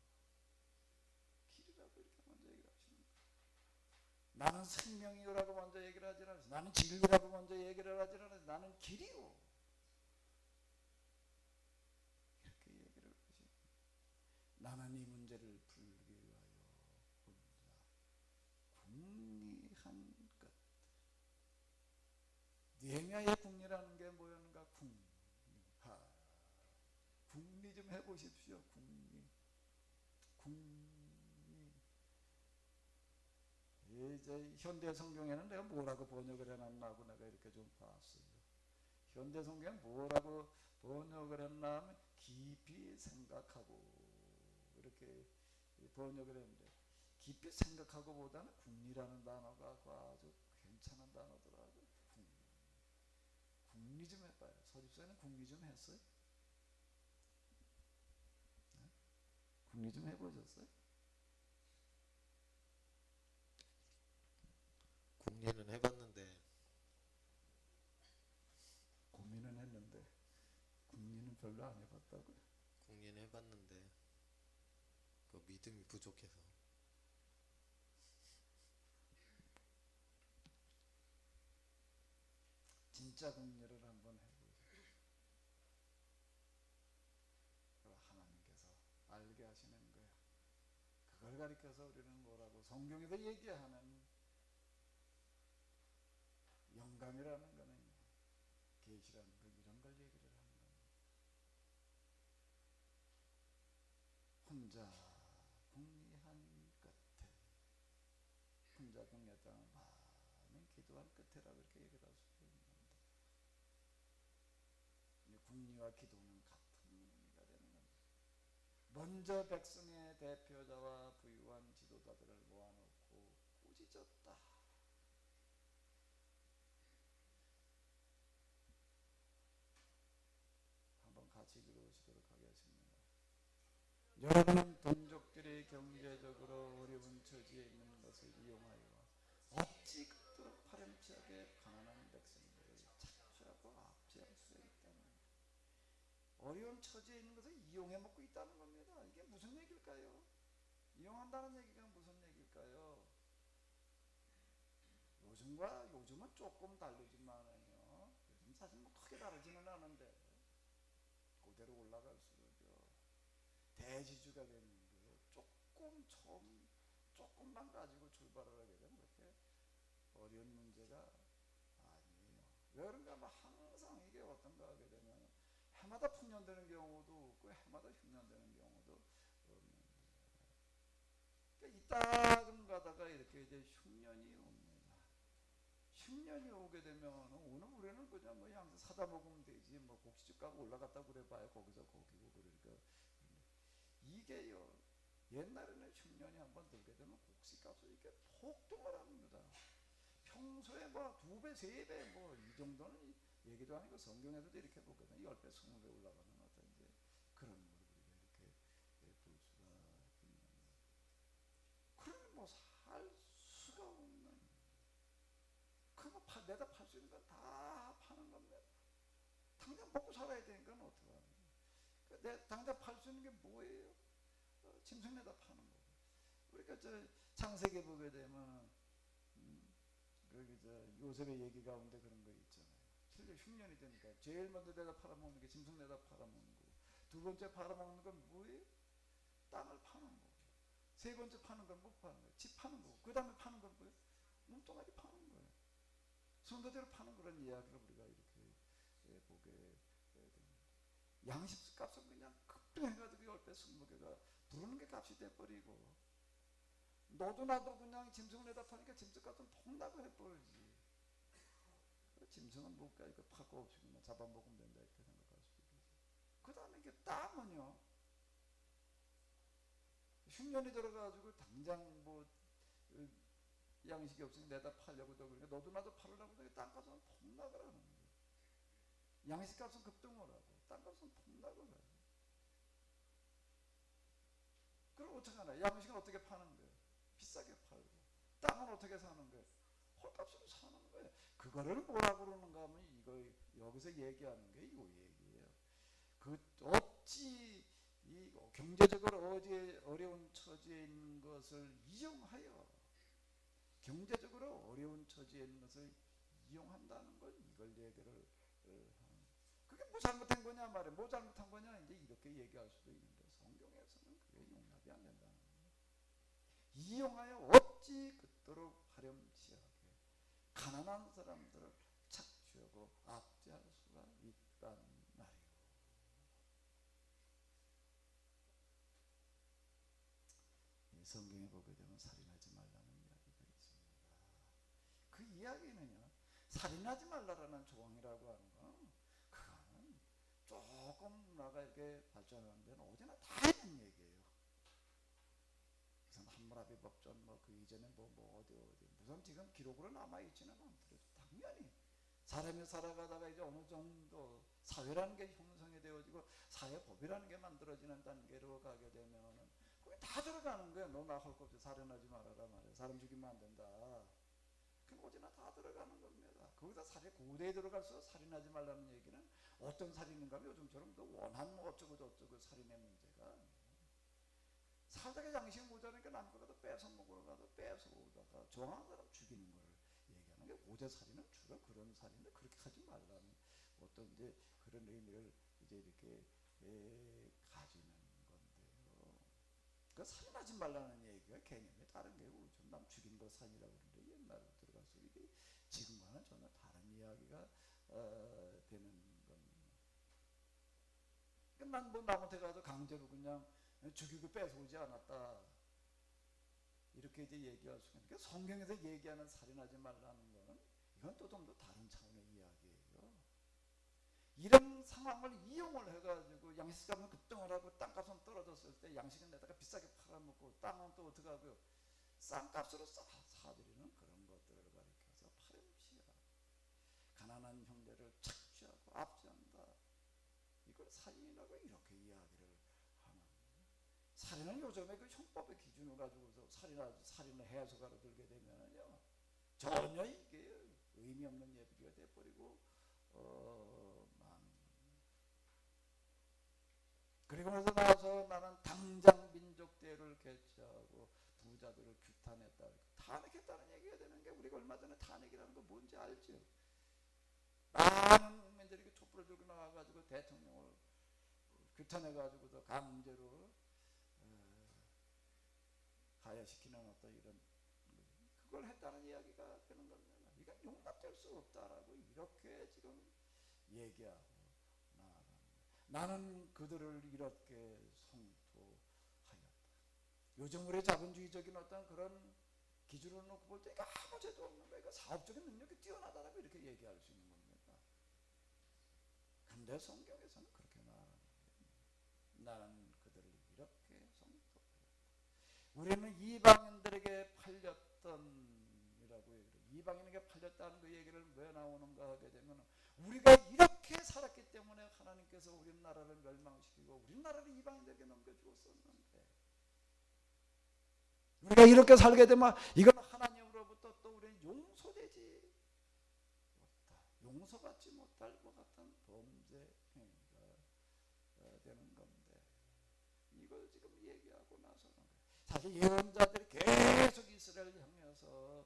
길이라고 이렇게 먼저 얘기를 하시는 거예요. 나는 생명이요라고 먼저 얘기를 하지 않아서 나는 진리라고 먼저 얘기를 하지 않아서 나는 길이요. 이렇게 얘기를 하시는 나는 이 문제를 풀기 위하여 혼자 궁리한 것. 느헤미야의 궁리라는 게 뭐였는가? 궁리 좀 해보십시오. 궁리. 이제 현대 성경에는 내가 뭐라고 번역을 해놨나고 내가 이렇게 좀 봤어요. 현대 성경에 뭐라고 번역을 했나 하면 깊이 생각하고 이렇게 번역을 했는데 깊이 생각하고 보다는 궁리라는 단어가 아주 괜찮은 단어더라고요. 궁리 좀 해봐요. 서집사는 궁리 좀 했어요? 네? 궁리 좀 해보셨어요? 궁리는 해봤는데 고민은 했는데 궁리는 별로 안 해봤다고요? 궁리는 해봤는데 그 믿음이 부족해서. 진짜 궁리를 한번 해보세요. 하나님께서 알게 하시는 거예요. 그걸 가리켜서 우리는 뭐라고 성경에서 얘기하는 영감이라는 거는 계시라는 거 이런 걸 얘기를 하는 겁니다. 혼자 궁리한 끝에 혼자 궁리했다는 많은 기도한 끝에라고 이렇게 얘기를 할 수 있는데 궁리와 기도는 같은 의미가 되는 겁니다. 먼저 백성의 대표자와 부유한 지도자들을 모아놓고 꾸짖었다. 한번 같이 읽어보시도록 하겠습니다. 여러분은 동족들이 경제적으로 어려운 처지에 있는 것을 이용하여 어찌 그토록 파렴치하게 가난한 백성들을 착취하고 압제할 수 있다는 어려운 처지에 있는 것을 이용해 먹고 있다는 겁니다. 이게 무슨 얘기일까요? 이용한다는 얘기가 무슨 얘기일까요? 요즘은 조금 다르지만요. 요즘 사실 뭐 크게 다르지는 않은데 그대로 올라갈수록요. 대지주가 되는 거예요. 조금만 가지고 출발을 하게 되면 그렇게 어려운 문제가 아니에요. 왜 그런가 하면 항상 이게 어떤가 하게 되면 해마다 풍년되는 경우도 없고 해마다 흉년되는 경우도 없는데 그러니까 이따금 가다가 이렇게 이제 흉년이 옵니다. 흉년이 오게 되면 오늘 우리는 그냥 뭐 양서 사다 먹으면 되지 뭐 곡식집 가고 올라갔다 그래봐야 거기서 거기고 그러니까 이게요 옛날에는 흉년이 한번 들게 되면 곡식값을 이렇게 폭등을 합니다. 평소에 뭐 2배, 3배 뭐 이 정도는 얘기도 아니고 성경에서도 이렇게 보거든요. 10배, 20배 올라가는 어떤 이제 그런 걸 우리가 이렇게 볼 수가 있는. 그러면 뭐 살 수가 없는. 그거 내다 팔 수 있는 건 다 파는 겁니다. 당장 먹고 살아야 되니까 어떡하나. 당장 팔 수 있는 게 뭐예요? 짐승 내다 파는 거고. 그러니까 저 창세기 보게 되면 거기 저 요셉의 얘기 가운데 그런 거 있잖아요. 실제 흉년이 되니까 제일 먼저 내다 팔아먹는 게 짐승 내다 팔아먹는 거고 두 번째 팔아먹는 건 뭐예요? 땅을 파는 거고. 세 번째 파는 건 뭐 파는 거예요? 집 파는 거고. 그 다음에 파는 건 뭐예요? 몸뚱아리 파는 거예요. 순서대로 파는 그런 이야기를 우리가 이렇게 보게 됩니다. 양식값은 그냥 급등해가지고 10배, 20배가 부르는 게 값이 돼버리고, 너도 나도 그냥 짐승을 내다 파니까 짐승값은 폭락을 해버리지. 짐승은 못 가니까 파고 없이 그냥 잡아먹으면 된다 이렇게 생각할 수도 있겠지. 그 다음에 이게 땅은요, 흉년이 들어가지고 당장 뭐 양식이 없으니 내다 팔려고 그러니까 너도 나도 팔으려고 하니까 땅값은 폭락을 하는 거예요. 양식값은 급등을 하고 땅값은 폭락을 하고. 그럼 어떻게 하나? 양식은 어떻게 파는 거예요? 비싸게 팔고. 땅은 어떻게 사는 거예요? 헐값으로 사는 거예요. 그거를 뭐라 그러는가 하면 이거 여기서 얘기하는 게 이 얘기예요. 그 어찌 이 경제적으로 어려운 처지에 있는 것을 이용하여, 경제적으로 어려운 처지에 있는 것을 이용한다는 걸, 이걸 얘기를 하는. 그게 뭐 잘못한 거냐 말이에요. 뭐 잘못한 거냐 이제 이렇게 얘기할 수도 있는데 성경에서는 그게 용납이 안 된다는 거예요. 이용하여 어찌 그토록 파렴치하게 가난한 사람들을 착취하고 압제할 수가 있단 말이에요. 성경에 보게 되면 살인하지 말라는 이야기가 있습니다. 그 이야기는요, 살인하지 말라라는 조항이라고 하는 건 그거는 조금 나가 이렇게 발전하는 데는 어디나 다 있는 얘기예요. 우선 함무라비 법전 뭐 그 이전에 뭐 어디 우선 지금 기록으로 남아 있지는 않더라도 당연히 사람이 살아가다가 이제 어느 정도 사회라는 게 형성이 되어지고 사회법이라는 게 만들어지는 단계로 가게 되면은 그게 다 들어가는 거예요. 너 나 할 것 없이 살인하지 말아라 말이야. 사람 죽이면 안 된다. 그게 어디나 다 들어가는 겁니다. 거기다 고대에 들어갈수록 살인하지 말라는 얘기는 어떤 살인인가 하면 요즘처럼 그 원한 뭐 어쩌고 저쩌고 살인의 문제가 살다가 양식이 모자라니까 남거라도 뺏어 먹으러 가도 뺏어 오다가 정한 사람 죽이는 거를 얘기하는 게 고대 살인은 주로 그런 살인인데 그렇게 하지 말라는 어떤 이제 그런 의미를 이제 이렇게 가지는 건데요. 그 살인하지 말라는 얘기가 개념이 다른 게 좀 남 죽인 거 살인이라고 그러는데 옛날로 들어가서 이게 지금과는 전혀 다른 이야기가 되는 겁니다. 그러니까 난 뭐 남한테 가서 강제로 그냥 죽이고 뺏어오지 않았다 이렇게 이제 얘기할 수가 있는데, 성경에서 얘기하는 살인하지 말라는 거는 이건 또 좀 더 다른 차원의 이야기예요. 이런 상황을 이용을 해가지고 양식값은 급등을 하고 땅값은 떨어졌을 때 양식은 내다가 비싸게 팔아먹고 땅은 또 어떻게 하고요? 싼 값으로 사들이는 그런 것들을 가리켜서 파렴치하고 가난한 형제를 착취하고 압제한다. 이걸 살인이라고 이렇게 이야기를 하는 거예요. 살인은 요즘에 그 형법의 기준을 가지고서 살인을 해석하러 들게 되면요 전혀 이게 의미 없는 얘기가 돼버리고 그리고 나서 나는 당장 민족대회를 개최하고 부자들을 규탄했다. 탄핵했다는 얘기가 되는 게, 우리가 얼마 전에 탄핵이라는 거 뭔지 알죠? 많은 국민들이 촛불을 들고 나와가지고 대통령을 규탄해가지고서 강제로 가야시키는 어떤 이런 그걸 했다는 이야기가 되는 겁니다. 이건 용납될 수 없다라고 이렇게 지금 얘기하고 나아갑니다. 나는 그들을 이렇게 성토하였다. 요즘 우리 자본주의적인 어떤 그런 기준을 놓고 볼 때 이거 아무 죄도 없는 거예요. 사업적인 능력이 뛰어나다라고 이렇게 얘기할 수 있는 겁니다. 근데 성경에서는 그렇게 말하는 거예요. 나는 그들을 이렇게 성토하였다. 우리는 이방인들에게 팔렸던 이라고 얘기를, 이방인에게 팔렸다는 그 얘기를 왜 나오는가 하게 되면 우리가 이렇게 살았기 때문에 하나님께서 우리나라를 멸망시키고 우리나라를 이방인들에게 넘겨주었었는데, 우리가 이렇게 살게 되면 이건 하나님으로부터 또 우리는 용서되지 못할, 용서받지 못할 것 같은 범죄 행위가 되는 건데, 이걸 지금 얘기하고 나서는 사실 예언자들이 계속 이스라엘을 향해서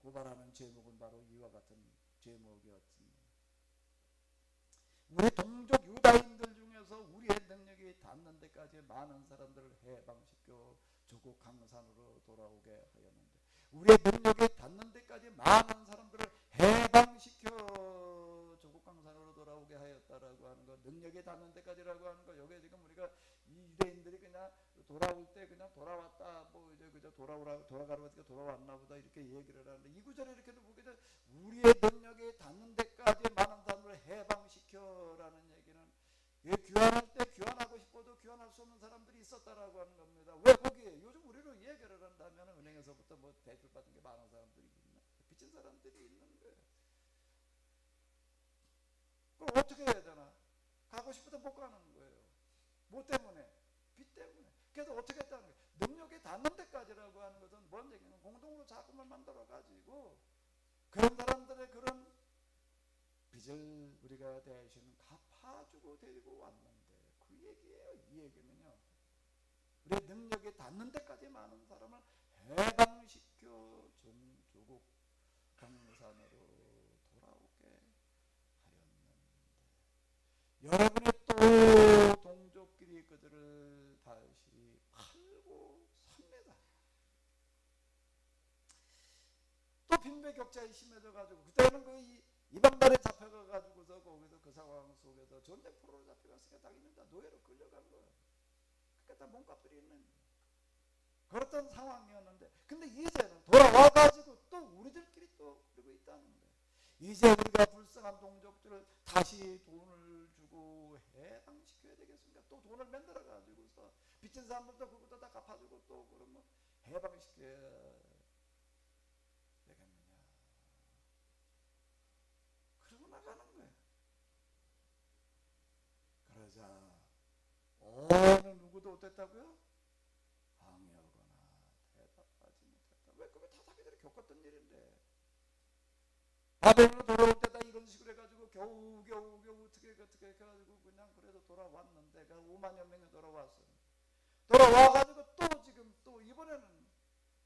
고발하는 제목은 바로 이와 같은 제목이었습니다. 우리 동족 유다인들 중에서 능력이 닿는 데까지 많은 사람들을 해방시켜 조국 강산으로 돌아오게 하였는데, 우리의 능력이 닿는 데까지 많은 사람들을 해방시켜 조국 강산으로 돌아오게 하였다라고 하는 거, 능력이 닿는 데까지라고 하는 거, 여기에 지금 우리가 이 유대인들이 그냥 돌아올 때 그냥 돌아왔다, 뭐 이제 그저 돌아가라고 돌아왔나 보다 이렇게 얘기를 하는데, 이 구절에 이렇게 보게 돼 우리의 능력이 닿는 데까지 많은 사람을 해방시켜라는 얘기는, 귀환할 때 귀환하고 싶어도 귀환할 수 없는 사람들이 있었다라고 하는 겁니다. 왜 거기에 요즘 우리로 얘기를 한다면 은행에서부터 뭐 대출 받은 게 많은 사람들이 있나? 빚진 사람들이 있는 거예요. 그럼 어떻게 해야 되나? 가고 싶어도 못 가는 거예요. 뭐 때문에? 빚 때문에. 그래서 어떻게 했다는 거예요? 능력이 닿는 데까지라고 하는 것은 뭔 얘기는, 공동으로 자금을 만들어 가지고 그런 사람들의 그런 빚을 우리가 대신 갚아주고 데리고 왔는데, 그 얘기예요. 이 얘기는요, 우리의 능력이 닿는 데까지 많은 사람을 해방시켜 조국 강산으로 돌아오게 하였는데, 여러분의 또 동족끼리 그들을 다시 팔고 삽니다. 또 빈부격차에 심해져가지고, 그때는 그 이방단에 잡혀가가지고서 거기서 그 상황 속에서 전쟁 포로로 잡혀갔으니까 당연히 다 노예로 끌려간 거예요. 그러니까 다 몸값들이 있는 그랬던 상황이었는데, 근데 이제는 돌아와가지고 또 우리들끼리 또 그러고 있다는 거예요. 이제 우리가 불쌍한 동족들을 다시 돈을 주고 해방시켜야 되겠습니까? 또 돈을 만들어가지고서 빚진 사람들도 그것도 다 갚아주고 또 그러면 해방시켜야 되겠느냐? 그러고 나가는 거예요. 그러자 어느 누구도 어땠다고요? 방해하거나 대답하지 못했다. 왜? 그게 다 자기들이 겪었던 일인데, 바벨론으로 돌아올 때 다 이런 식으로 해가지고 겨우 어떻게 해가지고 그냥 그래도 돌아왔는데, 5만여 명이 돌아왔어요. 돌아와가지고 또 지금 또 이번에는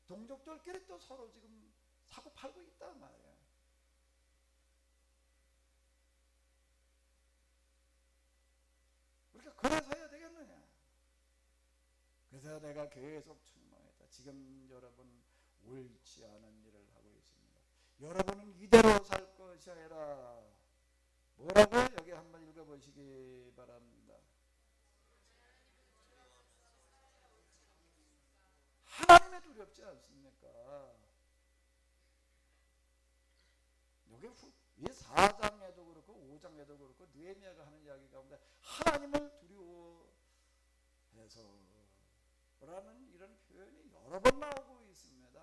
동족들끼리 또 서로 지금 사고 팔고 있단 말이에요. 우리가 그래서 해야 되겠느냐? 그래서 내가 계속 충망했다. 지금 여러분 옳지 않은 일을 하고 있습니다. 여러분은 이대로 살 것이 아니라, 뭐라고? 여기 한번 읽어보시기 바랍니다. 하나님의 두렵지 않습니까? 여기 이 4장에도 그렇고 5장에도 그렇고 느헤미야가 하는 이야기 가운데 하나님을 두려워해서 라는 이런 표현이 여러 번 나오고 있습니다.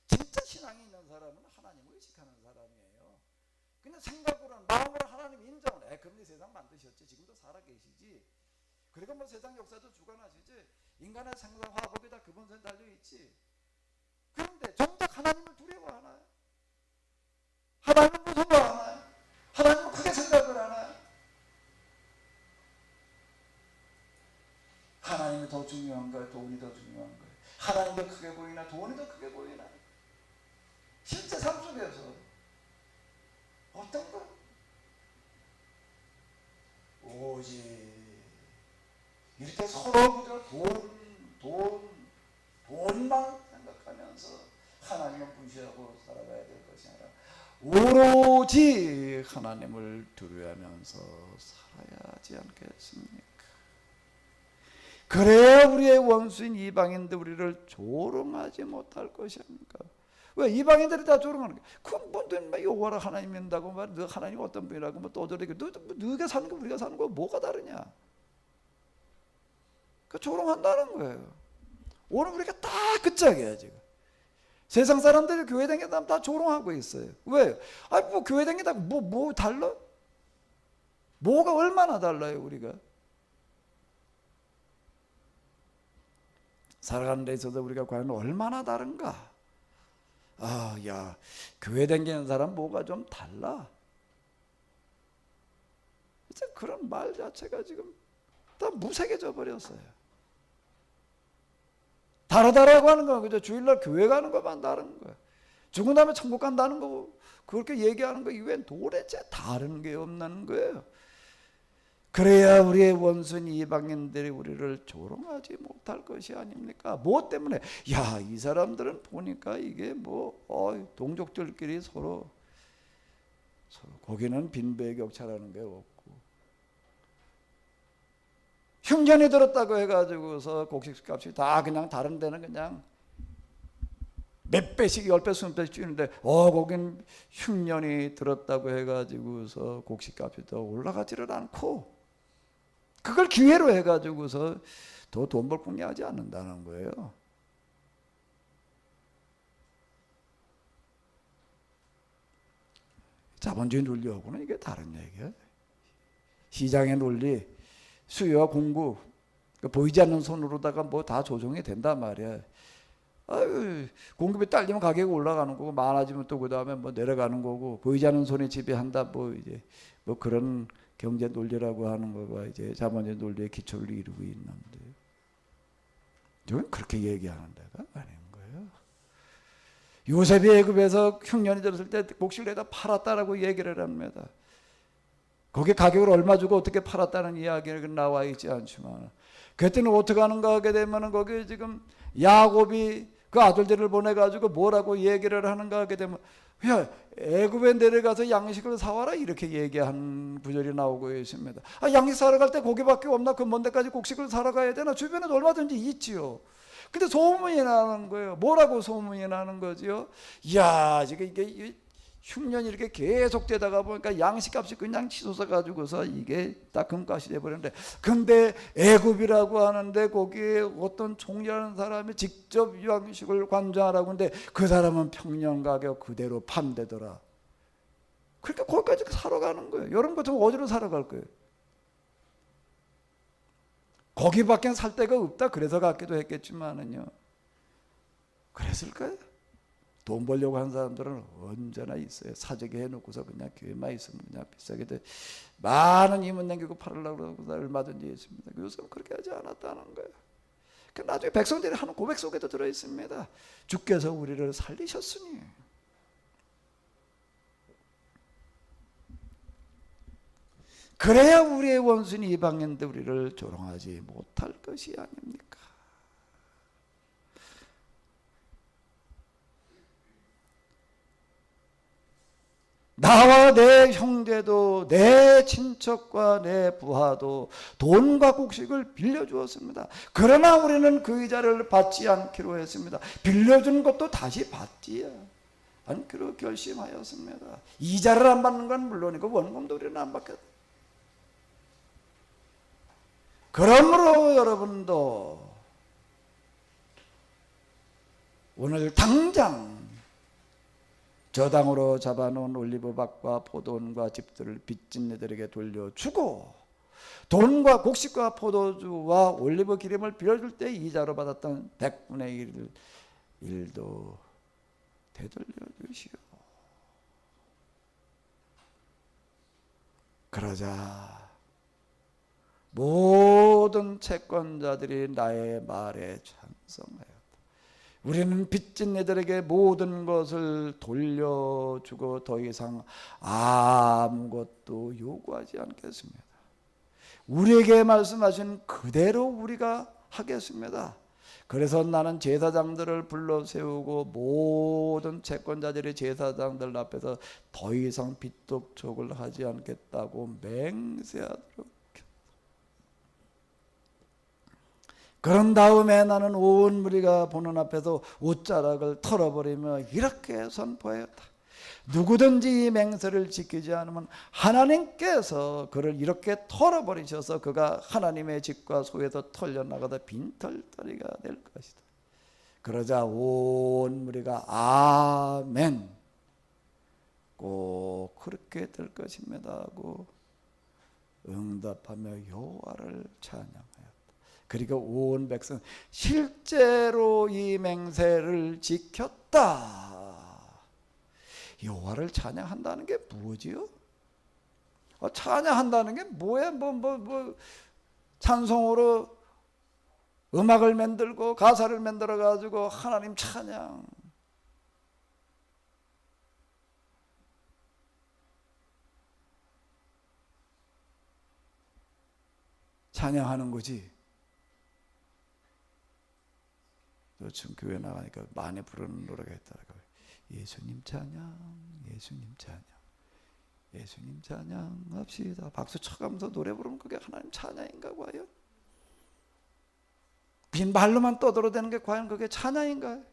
진짜 신앙이 있는 사람은 하나님을 의식하는 사람이에요. 그냥 생각으로는, 마음으로 하나님 인정을, 그럼 이 세상 만드셨지, 지금도 살아계시지, 그리고 뭐 세상 역사도 주관하시지, 인간의 생사와 거기 다 그분 손에 달려있지. 그런데 정작 하나님을 두려워하나요? 하나님을 무서워하나요? 하나님을 크게 생각을 하나요? 하나님이 더 중요한가요? 돈이 더 중요한가요? 하나님이 더 크게 보이나? 돈이 더 크게 보이나? 실제 삶 속에서 어떤 것? 오직 이렇게 서로 그저 돈만 생각하면서 하나님을 무시하고 살아가야 될 것이 아니라 오로지 하나님을 두려워하면서 살아야 하지 않겠습니까? 그래야 우리의 원수인 이방인들 우리를 조롱하지 못할 것이 아닙니까? 왜? 이방인들이 다 조롱하는 거야. 그건 뭔데 여호와라 하나님 믿는다고 말, 너 하나님 어떤 분이라고 뭐 떠들이고, 너가 사는 거 우리가 사는 거 뭐가 다르냐? 그 조롱한다는 거예요. 오늘 우리가 다 그 짝이야 지금. 세상 사람들이 교회 다니다 다 조롱하고 있어요. 왜? 아니 뭐 교회 다니다고 뭐 달라? 뭐가 얼마나 달라요 우리가? 살아가는 데 있어서 우리가 과연 얼마나 다른가? 아, 야, 교회 다니는 사람 뭐가 좀 달라? 이제 그런 말 자체가 지금 다 무색해져 버렸어요. 다르다라고 하는 건 그저 주일날 교회 가는 것만 다른 거야. 죽은 다음에 천국 간다는 거 그렇게 얘기하는 거 이외엔 도대체 다른 게 없는 거예요. 그래야 우리의 원수인 이방인들이 우리를 조롱하지 못할 것이 아닙니까? 뭐 때문에? 야, 이 사람들은 보니까 이게 동족들끼리 서로 거기는 빈배격차라는 게 없고 흉년이 들었다고 해가지고서 곡식값이 다 그냥 다른 데는 그냥 몇 배씩 10배 20배씩 뛰는데 거긴 흉년이 들었다고 해가지고서 곡식값이 더 올라가지를 않고 그걸 기회로 해가지고서 더 돈 벌 궁리하지 않는다는 거예요. 자본주의 논리하고는 이게 다른 얘기예요. 시장의 논리, 수요와 공급, 보이지 않는 손으로다가 뭐 다 조정이 된단 말이야. 아유, 공급이 딸리면 가격이 올라가는 거고 많아지면 또 그 다음에 뭐 내려가는 거고 보이지 않는 손이 지배한다 뭐 이제 뭐 그런 경제 논리라고 하는 거가 이제 자본주의 논리의 기초를 이루고 있는데 여기는 그렇게 얘기하는 데가 아닌 거예요. 요셉이 애굽에서 흉년이 들었을 때 곡식을 내다 팔았다라고 얘기를 합니다. 거기 가격을 얼마 주고 어떻게 팔았다는 이야기가 나와 있지 않지만 그때는 어떻게 하는가 하게 되면 거기 지금 야곱이 그 아들들을 보내가지고 뭐라고 얘기를 하는가 하게 되면 야, 애굽에 내려가서 양식을 사와라 이렇게 얘기한 구절이 나오고 있습니다. 양식 사러 갈 때 고기밖에 없나? 그 먼 데까지 곡식을 사러 가야 되나? 주변에 얼마든지 있지요. 근데 소문이 나는 거예요. 뭐라고 소문이 나는 거지요? 이야, 지금 이게 흉년이 이렇게 계속되다가 보니까 양식값이 그냥 치솟아 가지고서 이게 다 금값이 돼버렸는데, 근데 애굽이라고 하는데 거기에 어떤 총리라는 사람이 직접 양식을 관장하라고 하는데 그 사람은 평년 가격 그대로 판대더라. 그러니까 거기까지 사러 가는 거예요. 여러분 같으면 어디로 사러 갈 거예요? 거기밖에 살 데가 없다 그래서 갔기도 했겠지만은요. 그랬을까요? 돈 벌려고 하는 사람들은 언제나 있어요. 사재기 해놓고서 그냥 교회만 있으면 그냥 비싸게 돼. 많은 힘은 남기고 팔으려고 그러고 얼마든지 있습니다. 요새는 그렇게 하지 않았다는 거예요. 나중에 백성들이 하는 고백 속에도 들어있습니다. 주께서 우리를 살리셨으니. 그래야 우리의 원수인 이방인들 우리를 조롱하지 못할 것이 아닙니까? 나와 내 형제도 내 친척과 내 부하도 돈과 곡식을 빌려주었습니다. 그러나 우리는 그 이자를 받지 않기로 했습니다. 빌려준 것도 다시 받지 않기로 결심하였습니다. 이자를 안 받는 건 물론이고 원금도 우리는 안 받겠다. 그러므로 여러분도 오늘 당장 저당으로 잡아놓은 올리브밭과 포도원과 집들을 빚진 이들에게 돌려주고 돈과 곡식과 포도주와 올리브 기름을 빌려줄 때 이자로 받았던 100분의 1도 되돌려 주시오. 그러자 모든 채권자들이 나의 말에 찬성하였다. 우리는 빚진 이들에게 모든 것을 돌려주고 더 이상 아무것도 요구하지 않겠습니다. 우리에게 말씀하신 그대로 우리가 하겠습니다. 그래서 나는 제사장들을 불러 세우고 모든 채권자들이 제사장들 앞에서 더 이상 빚독촉을 하지 않겠다고 맹세하도록. 그런 다음에 나는 온 무리가 보는 앞에서 옷자락을 털어버리며 이렇게 선포하였다. 누구든지 이 맹세를 지키지 않으면 하나님께서 그를 이렇게 털어버리셔서 그가 하나님의 집과 소에서 털려나가다 빈털터리가 될 것이다. 그러자 온 무리가 아멘, 꼭 그렇게 될 것입니다 하고 응답하며 여호와를 찬양하였다. 그리고 온 백성 실제로 이 맹세를 지켰다. 여호와를 찬양한다는 게 뭐지요? 찬양한다는 게 뭐야? 찬송으로 음악을 만들고 가사를 만들어 가지고 하나님 찬양. 찬양하는 거지. 저 지금 교회 나가니까 많이 부르는 노래가 있더라고요. 예수님 찬양, 예수님 찬양, 예수님 찬양합시다. 박수 쳐가면서 노래 부르면 그게 하나님 찬양인가 과연? 빈 말로만 떠들어대는 게 과연 그게 찬양인가요?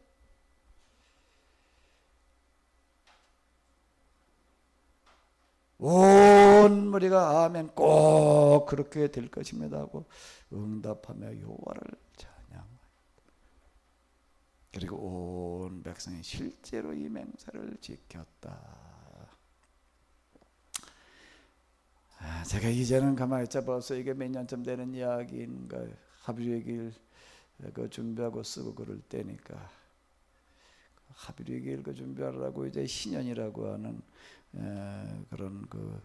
온 무리가 아멘 꼭 그렇게 될 것입니다 하고 응답하며 여호와를 찬양하였다. 그리고 온 백성이 실제로 이 맹세를 지켰다. 제가 이제는 가만히 있자 벌써 이게 몇 년쯤 되는 이야기인가요? 하비루의 길 그 준비하고 쓰고 그럴 때니까 하비루의 길 그 준비하라고 이제 신년이라고 하는 그런 그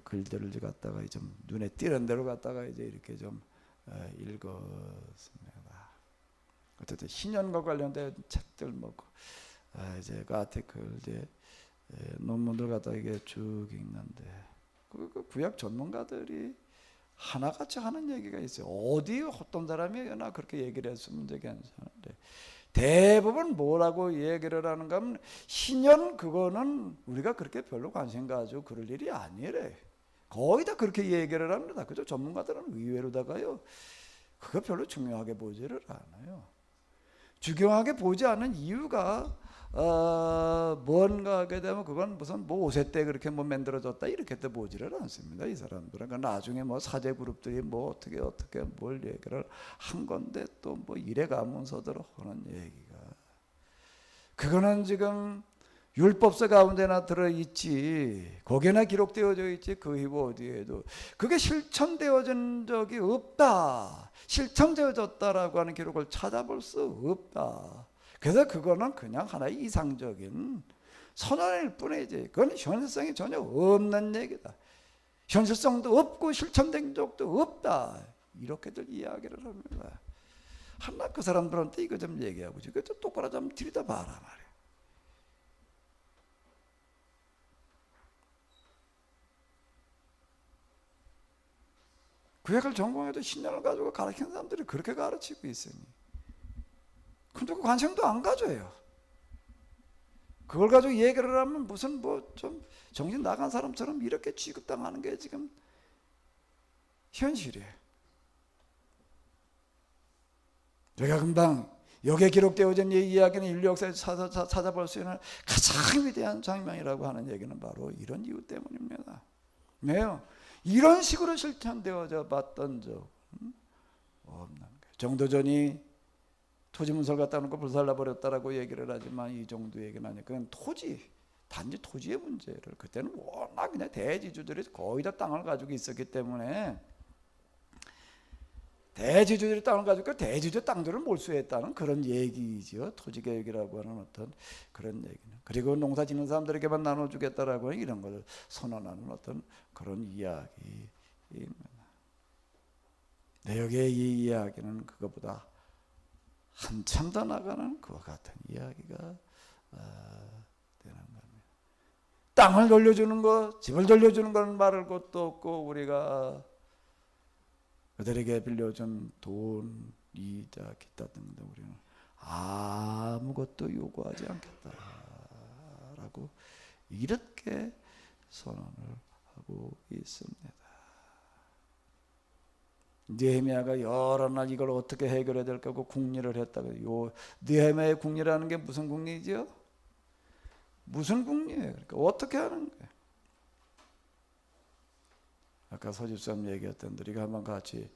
글들을 갖다가 좀 눈에 띄는 대로 갖다가 이제 이렇게 좀 읽었습니다. 어쨌든 신년과 관련된 책들 뭐고 이제 그 아티클 이제 논문들 갖다가 이게 쭉 읽는데 그 구약 전문가들이 하나같이 하는 얘기가 있어요. 어디 어떤 사람이 나 그렇게 얘기를 했으면 이제 괜찮은데 대부분 뭐라고 얘기를 하는가 하면 신년 그거는 우리가 그렇게 별로 관심 가지고 그럴 일이 아니래. 거의 다 그렇게 얘기를 합니다. 그죠? 전문가들은 의외로다가요 그거 별로 중요하게 보지를 않아요. 중요하게 보지 않은 이유가 뭔가 하게 되면 그건 무슨 뭐 5세 때 그렇게 뭐 만들어졌다 이렇게 또 보지를 않습니다. 이 사람들은. 그러니까 나중에 뭐 사제 그룹들이 뭐 어떻게 뭘 얘기를 한 건데 또 뭐 이래 가면서들 하는 얘기가 그거는 지금 율법서 가운데나 들어있지 거기에나 기록되어져 있지 그 이후 어디에도 그게 실천되어진 적이 없다. 실천되어졌다라고 하는 기록을 찾아볼 수 없다. 그래서 그거는 그냥 하나의 이상적인 선언일 뿐이지 그건 현실성이 전혀 없는 얘기다. 현실성도 없고 실천된 적도 없다. 이렇게들 이야기를 합니다. 하나 그 사람들한테 이거 좀 얘기하고 이거 좀 똑바로 좀 들여다봐라 말이야. 구약을 전공해도 신년을 가지고 가르치는 사람들이 그렇게 가르치고 있으니 근데 그 관심도 안 가져요. 그걸 가지고 얘기를 하면 무슨 뭐 좀 정신 나간 사람처럼 이렇게 취급당하는 게 지금 현실이에요. 제가 금방 여기에 기록되어진 이 이야기는 인류 역사에서 찾아볼 수 있는 가장 위대한 장면이라고 하는 얘기는 바로 이런 이유 때문입니다. 왜요? 이런 식으로 실천되어져 봤던 적은 없는 거예요. 정도전이 토지 문서를 갖다 놓고 불살라 버렸다라고 얘기를 하지만 이 정도 얘기는 아니에요. 그건 단지 토지의 문제를 그때는 워낙 그냥 대지주들이 거의 다 땅을 가지고 있었기 때문에 대지주들이 땅을 가지고 대지주 땅들을 몰수했다는 그런 얘기죠. 토지개혁이라고 하는 어떤 그런 얘기는. 그리고 농사 짓는 사람들에게만 나눠주겠다라고 하는 이런 걸 선언하는 어떤 그런 이야기입니다. 네, 여기에 이 이야기는 그것보다 한참 더 나가는 그와 같은 이야기가 되는 겁니다. 땅을 돌려주는 것, 집을 돌려주는 건 말할 것도 없고 우리가 그들에게 빌려준 돈, 이자, 기타 등등 우리는 아무것도 요구하지 않겠다라고 이렇게 선언을 하고 있습니다. 느헤미야가 여러 날 이걸 어떻게 해결해야 될까 하고 궁리를 했다고. 느헤미야의 궁리라는 게 무슨 궁리죠? 무슨 궁리예요? 그러니까 어떻게 하는 거예요? 아까 서집사님 얘기했던 우리가 한번 같이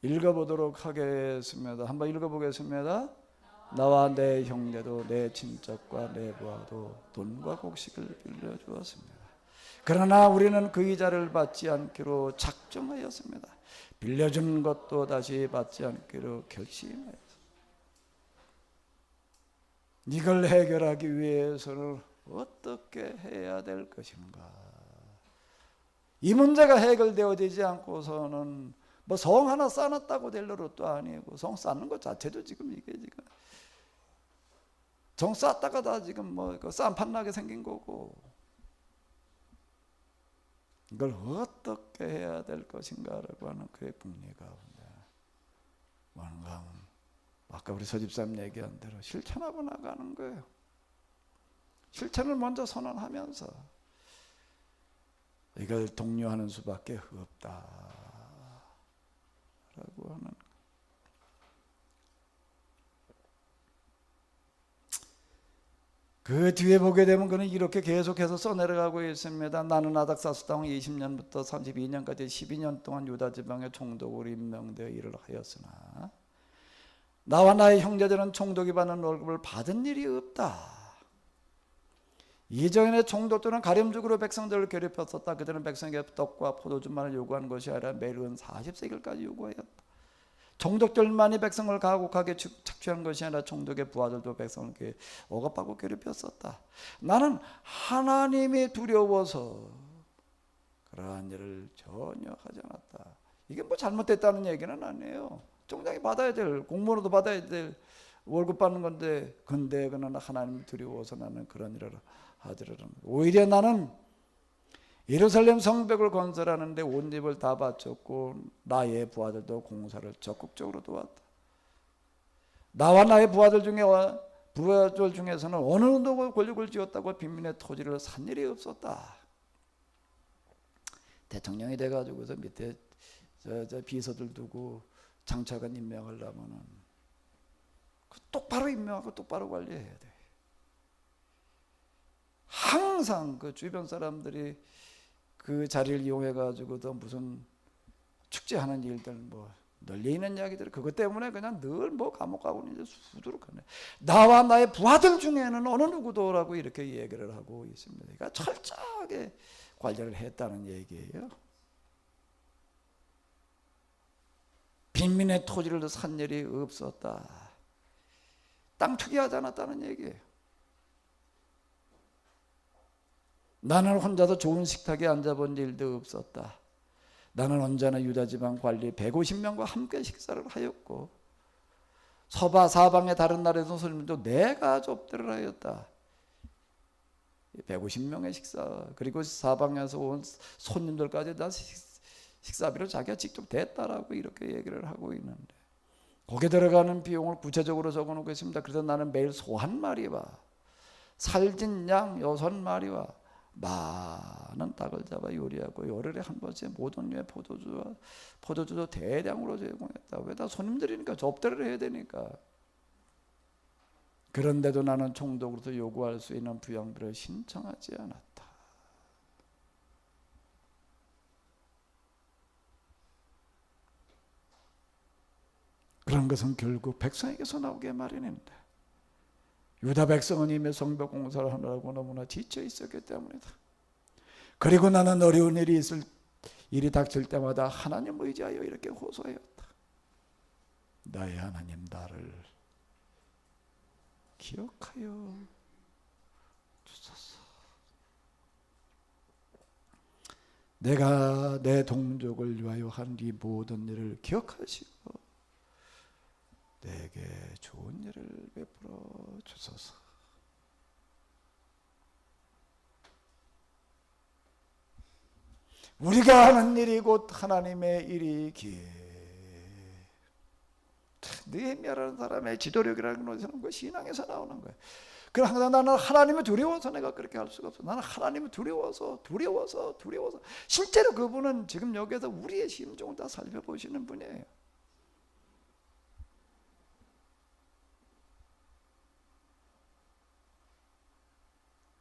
읽어보도록 하겠습니다. 한번 읽어보겠습니다. 나와 내 형제도 내 친척과 내 부하도 돈과 곡식을 빌려주었습니다. 그러나 우리는 그 이자를 받지 않기로 작정하였습니다. 빌려준 것도 다시 받지 않기로 결심하였습니다. 이걸 해결하기 위해서는 어떻게 해야 될 것인가? 이 문제가 해결되어지지 않고서는 뭐 성 하나 쌓았다고 될 노릇도 아니고 성 쌓는 것 자체도 지금 이게 지금 성 쌓다가 다 지금 뭐 싼판 나게 생긴 거고 이걸 어떻게 해야 될 것인가라고 하는 그의 궁리 가운데 뭔가 하면 아까 우리 서집사님 얘기한 대로 실천하고 나가는 거예요. 실천을 먼저 선언하면서 이걸 독려하는 수밖에 없다라고 하는. 그 뒤에 보게 되면 그는 이렇게 계속해서 써내려가고 있습니다. 나는 아닥사스당 20년부터 32년까지 12년 동안 유다 지방의 총독으로 임명되어 일을 하였으나 나와 나의 형제들은 총독이 받는 월급을 받은 일이 없다. 이전에 총독들은 가렴죽으로 백성들을 괴롭혔었다. 그들은 백성에게 떡과 포도주만을 요구하는 것이 아니라 매일 은 40세겔까지 요구하였다. 총독들만이 백성을 가혹하게 착취한 것이 아니라 총독의 부하들도 백성을 억압하고 괴롭혔었다. 나는 하나님이 두려워서 그러한 일을 전혀 하지 않았다. 이게 뭐 잘못됐다는 얘기는 아니에요. 총장이 받아야 될, 공무원으로도 받아야 될 월급 받는 건데, 근데 그는 하나님 두려워서 나는 그런 일을 하더라는. 오히려 나는 예루살렘 성벽을 건설하는데 온 집을 다 바쳤고 나의 부하들도 공사를 적극적으로 도왔다. 나와 나의 부하들 중에서는 어느 누구 권력을 쥐었다고 빈민의 토지를 산 일이 없었다. 대통령이 돼가지고서 밑에 저 비서들 두고 장차관 임명하려면은 똑바로 임명하고 똑바로 관리해야 돼. 항상 그 주변 사람들이 그 자리를 이용해 가지고도 무슨 축제하는 일들 뭐 널리 있는 이야기들 그것 때문에 그냥 늘 뭐 감옥 가고는 이제 수두룩하네. 나와 나의 부하들 중에는 어느 누구도라고 이렇게 얘기를 하고 있습니다. 그러니까 철저하게 관리를 했다는 얘기예요. 빈민의 토지를 산 일이 없었다. 땅 투기하지 않았다는 얘기예요. 나는 혼자서 좋은 식탁에 앉아본 일도 없었다. 나는 언제나 유다 지방 관리 150명과 함께 식사를 하였고 서바 사방의 다른 나라에서 손님도 내가 접대를 하였다. 150명의 식사, 그리고 사방에서 온 손님들까지 다 식사비를 자기가 직접 댔다라고 이렇게 얘기를 하고 있는데, 거기에 들어가는 비용을 구체적으로 적어놓고 있습니다. 그래서 나는 매일 소 한 마리와 살진 양 6마리와 많은 닭을 잡아 요리하고 열흘에 한 번씩 모든 류의 포도주도 대량으로 제공했다. 왜? 다 손님들이니까 접대를 해야 되니까. 그런데도 나는 총독으로서 요구할 수 있는 부양비를 신청하지 않았다. 그런 것은 결국 백성에게서 나오게 마련인데, 유다 백성은 이미 성벽 공사를 하느라고 너무나 지쳐 있었기 때문이다. 그리고 나는 어려운 일이 닥칠 때마다 하나님을 의지하여 이렇게 호소하였다. 나의 하나님, 나를 기억하여 주소서. 내가 내 동족을 위하여 한 이 모든 일을 기억하시고 내게 좋은 일을 베풀어 주소서. 우리가 하는 일이 곧 하나님의 일이기에. 느헤미야라는 사람의 지도력이라는 것은 그 신앙에서 나오는 거예요. 그래서 항상 나는 하나님을 두려워서 내가 그렇게 할 수가 없어. 나는 하나님을 두려워서. 실제로 그분은 지금 여기에서 우리의 심정을 다 살펴보시는 분이에요.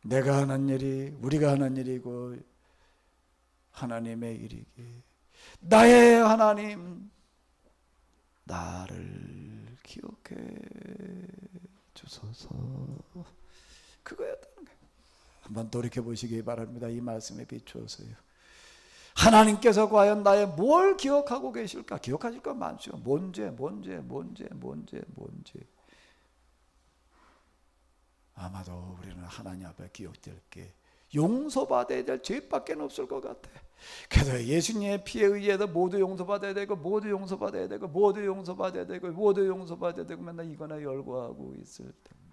내가 하는 일이 우리가 하는 일이고 하나님의 일이기. 나의 하나님, 나를 기억해 주소서. 그거였다는 거예요. 한번 돌이켜 보시기 바랍니다. 이 말씀에 비추어서요. 하나님께서 과연 나의 뭘 기억하고 계실까? 기억하실 건 많죠. 뭔지. 아마도 우리는 하나님 앞에 기억될 게 용서받아야 될 죄밖에 없을 것 같아. 그래서 예수님의 피에 의해서 모두 용서받아야 되고 맨날 이거나 열거하고 있을 텐데.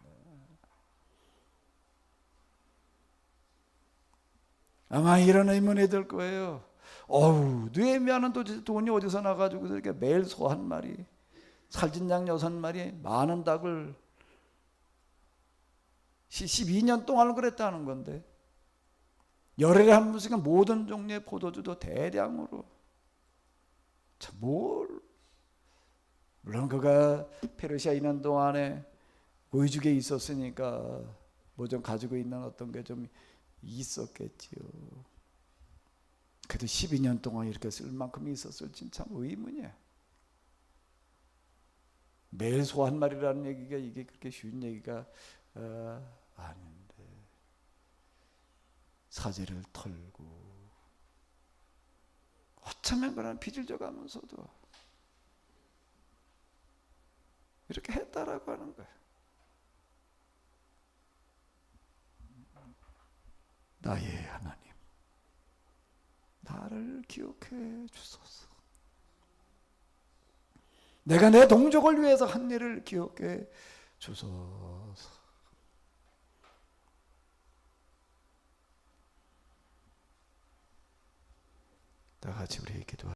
아마 이런 의문이 들 거예요. 어우, 느헤미야는 도대체 돈이 어디서 나가지고 이렇게 매일 소 한 마리, 살진 양 6마리, 많은 닭을 12년 동안 그랬다는 건데, 열흘에 한 번씩은 모든 종류의 포도주도 대량으로. 참, 물론 그가 페르시아에 있는 동안에 고위직에 있었으니까 뭐 좀 가지고 있는 어떤 게 좀 있었겠지요. 그래도 12년 동안 이렇게 쓸 만큼 있었을진 참 의문이에요. 매일 소 한 마리라는 얘기가 이게 그렇게 쉬운 얘기가 아닌데, 사제를 털고 어쩌면 그런 빚을 져가면서도 이렇게 했다라고 하는 거예요. 나의 하나님, 나를 기억해 주소서. 내가 내 동족을 위해서 한 일을 기억해 주소서. 다 같이 우리 기도.